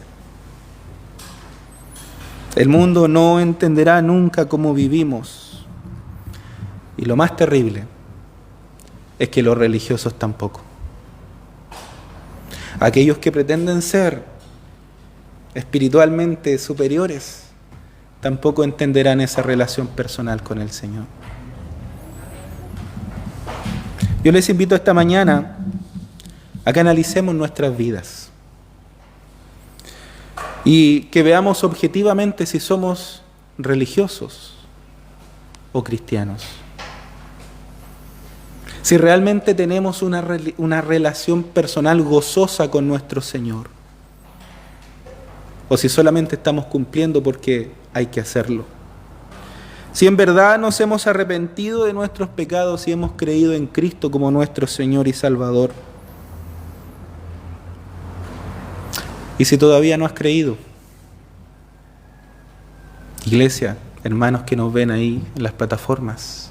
El mundo no entenderá nunca cómo vivimos. Y lo más terrible es que los religiosos tampoco. Aquellos que pretenden ser espiritualmente superiores tampoco entenderán esa relación personal con el Señor. Yo les invito esta mañana a que analicemos nuestras vidas y que veamos objetivamente si somos religiosos o cristianos. Si realmente tenemos una relación personal gozosa con nuestro Señor, o si solamente estamos cumpliendo porque hay que hacerlo. Si en verdad nos hemos arrepentido de nuestros pecados y hemos creído en Cristo como nuestro Señor y Salvador. Y si todavía no has creído, iglesia, hermanos que nos ven ahí en las plataformas,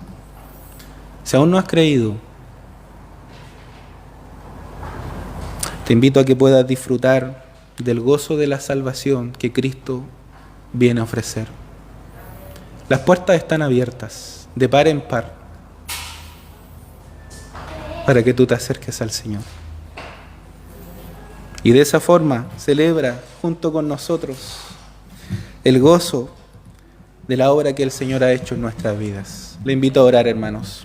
si aún no has creído, te invito a que puedas disfrutar del gozo de la salvación que Cristo viene a ofrecer. Las puertas están abiertas, de par en par, para que tú te acerques al Señor. Y de esa forma celebra junto con nosotros el gozo de la obra que el Señor ha hecho en nuestras vidas. Le invito a orar, hermanos.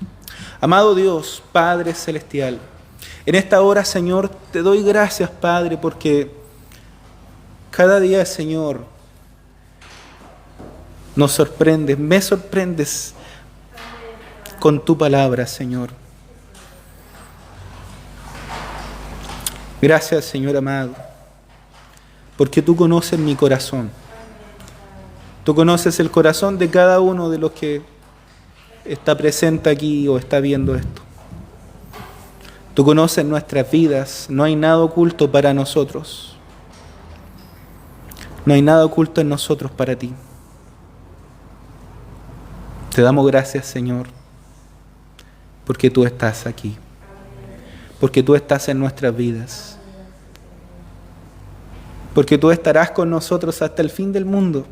Amado Dios, Padre Celestial, en esta hora, Señor, te doy gracias, Padre, porque cada día, Señor, nos sorprendes, me sorprendes con tu palabra, Señor. Gracias, Señor amado, porque tú conoces mi corazón. Tú conoces el corazón de cada uno de los que está presente aquí o está viendo esto. Tú conoces nuestras vidas, no hay nada oculto para nosotros. No hay nada oculto en nosotros para ti. Te damos gracias, Señor, porque tú estás aquí, porque tú estás en nuestras vidas, porque tú estarás con nosotros hasta el fin del mundo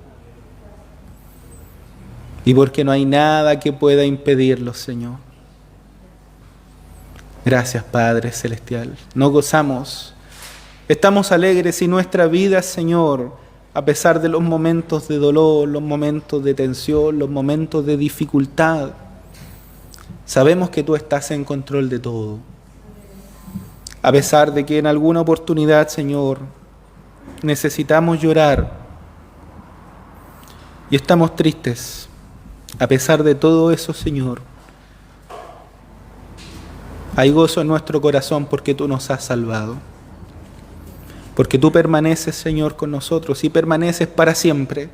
y porque no hay nada que pueda impedirlo, Señor. Gracias, Padre Celestial. Nos gozamos, estamos alegres y nuestra vida, Señor, a pesar de los momentos de dolor, los momentos de tensión, los momentos de dificultad, sabemos que tú estás en control de todo. A pesar de que en alguna oportunidad, Señor, necesitamos llorar y estamos tristes, a pesar de todo eso, Señor, hay gozo en nuestro corazón porque tú nos has salvado. Porque tú permaneces, Señor, con nosotros y permaneces para siempre.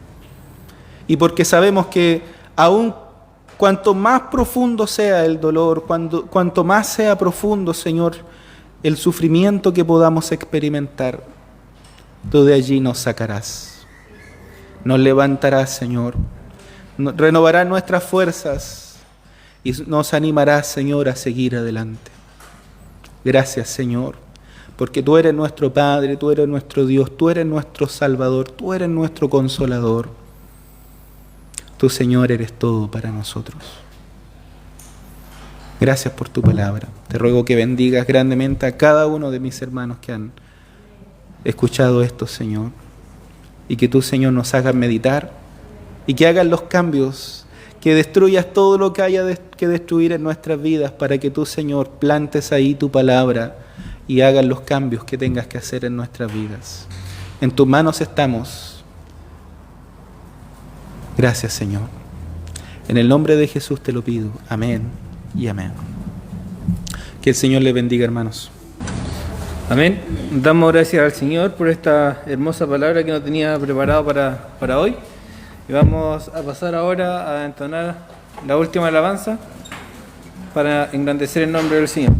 Y porque sabemos que aún cuanto más profundo sea el dolor, cuanto más sea profundo, Señor, el sufrimiento que podamos experimentar, tú de allí nos sacarás. Nos levantarás, Señor. Renovarás nuestras fuerzas y nos animarás, Señor, a seguir adelante. Gracias, Señor. Porque tú eres nuestro Padre, tú eres nuestro Dios, tú eres nuestro Salvador, tú eres nuestro Consolador. Tú, Señor, eres todo para nosotros. Gracias por tu palabra. Te ruego que bendigas grandemente a cada uno de mis hermanos que han escuchado esto, Señor. Y que tú, Señor, nos hagas meditar y que hagas los cambios, que destruyas todo lo que haya que destruir en nuestras vidas para que tú, Señor, plantes ahí tu palabra y hagas los cambios que tengas que hacer en nuestras vidas. En tus manos estamos. Gracias, Señor. En el nombre de Jesús te lo pido. Amén y amén. Que el Señor les bendiga, hermanos. Amén. Damos gracias al Señor por esta hermosa palabra que nos tenía preparado para hoy. Y vamos a pasar ahora a entonar la última alabanza para engrandecer el nombre del Señor.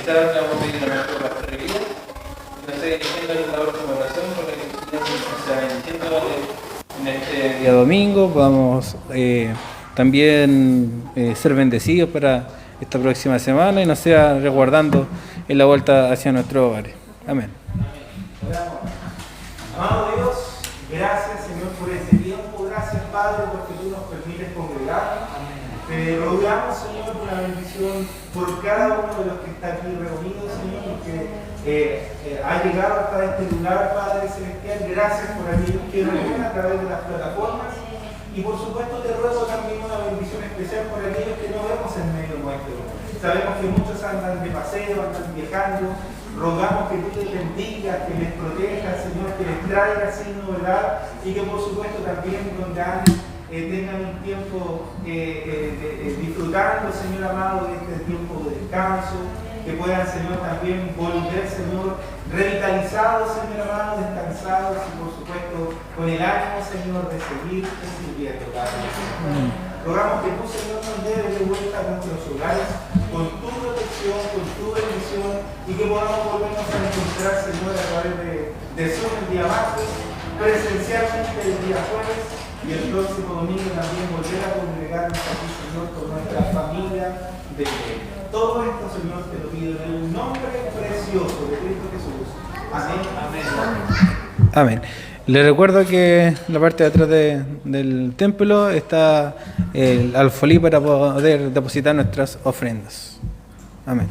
finalizar, le vamos a pedir a nuestro pastor Elías que nos siga dirigiendo en la última oración para que el Señor sea bendiciendo en este día domingo. Podamos también ser bendecidos para esta próxima semana y nos sea resguardando en la vuelta hacia nuestros hogares. Amén. Amado Dios, gracias Señor por este tiempo, gracias Padre porque tú nos permites congregar. Te rogamos Señor por la bendición por cada uno de los que está aquí reunidos, Señor, porque ha llegado hasta este lugar, Padre Celestial. Gracias por aquellos que nos ven a través de las plataformas. Y por supuesto te ruego también una bendición especial por aquellos que no vemos en medio nuestro. Sabemos que muchos andan de paseo, andan viajando. Rogamos que tú les bendigas, que les protejas, Señor, que les traigas sin novedad y que por supuesto también donde tengan un tiempo disfrutando, Señor amado, de este tiempo de descanso, que puedan, Señor, también volver, Señor, revitalizados, Señor amado, descansados y por supuesto con el ánimo, Señor, de seguir sirviendo, Padre. Rogamos que tú, Señor, nos lleves de vuelta a nuestros hogares con tu protección, con tu bendición y que podamos volvernos a encontrar, Señor, a través de Zoom el día martes, presencialmente el día jueves y el próximo domingo también volver a congregarnos aquí, Señor, con nuestra familia de fe. Todo esto, Señor, te lo pido en el nombre precioso de Cristo Jesús. Amén. Amén. Amén. Les recuerdo que en la parte de atrás del templo está el alfolí para poder depositar nuestras ofrendas. Amén.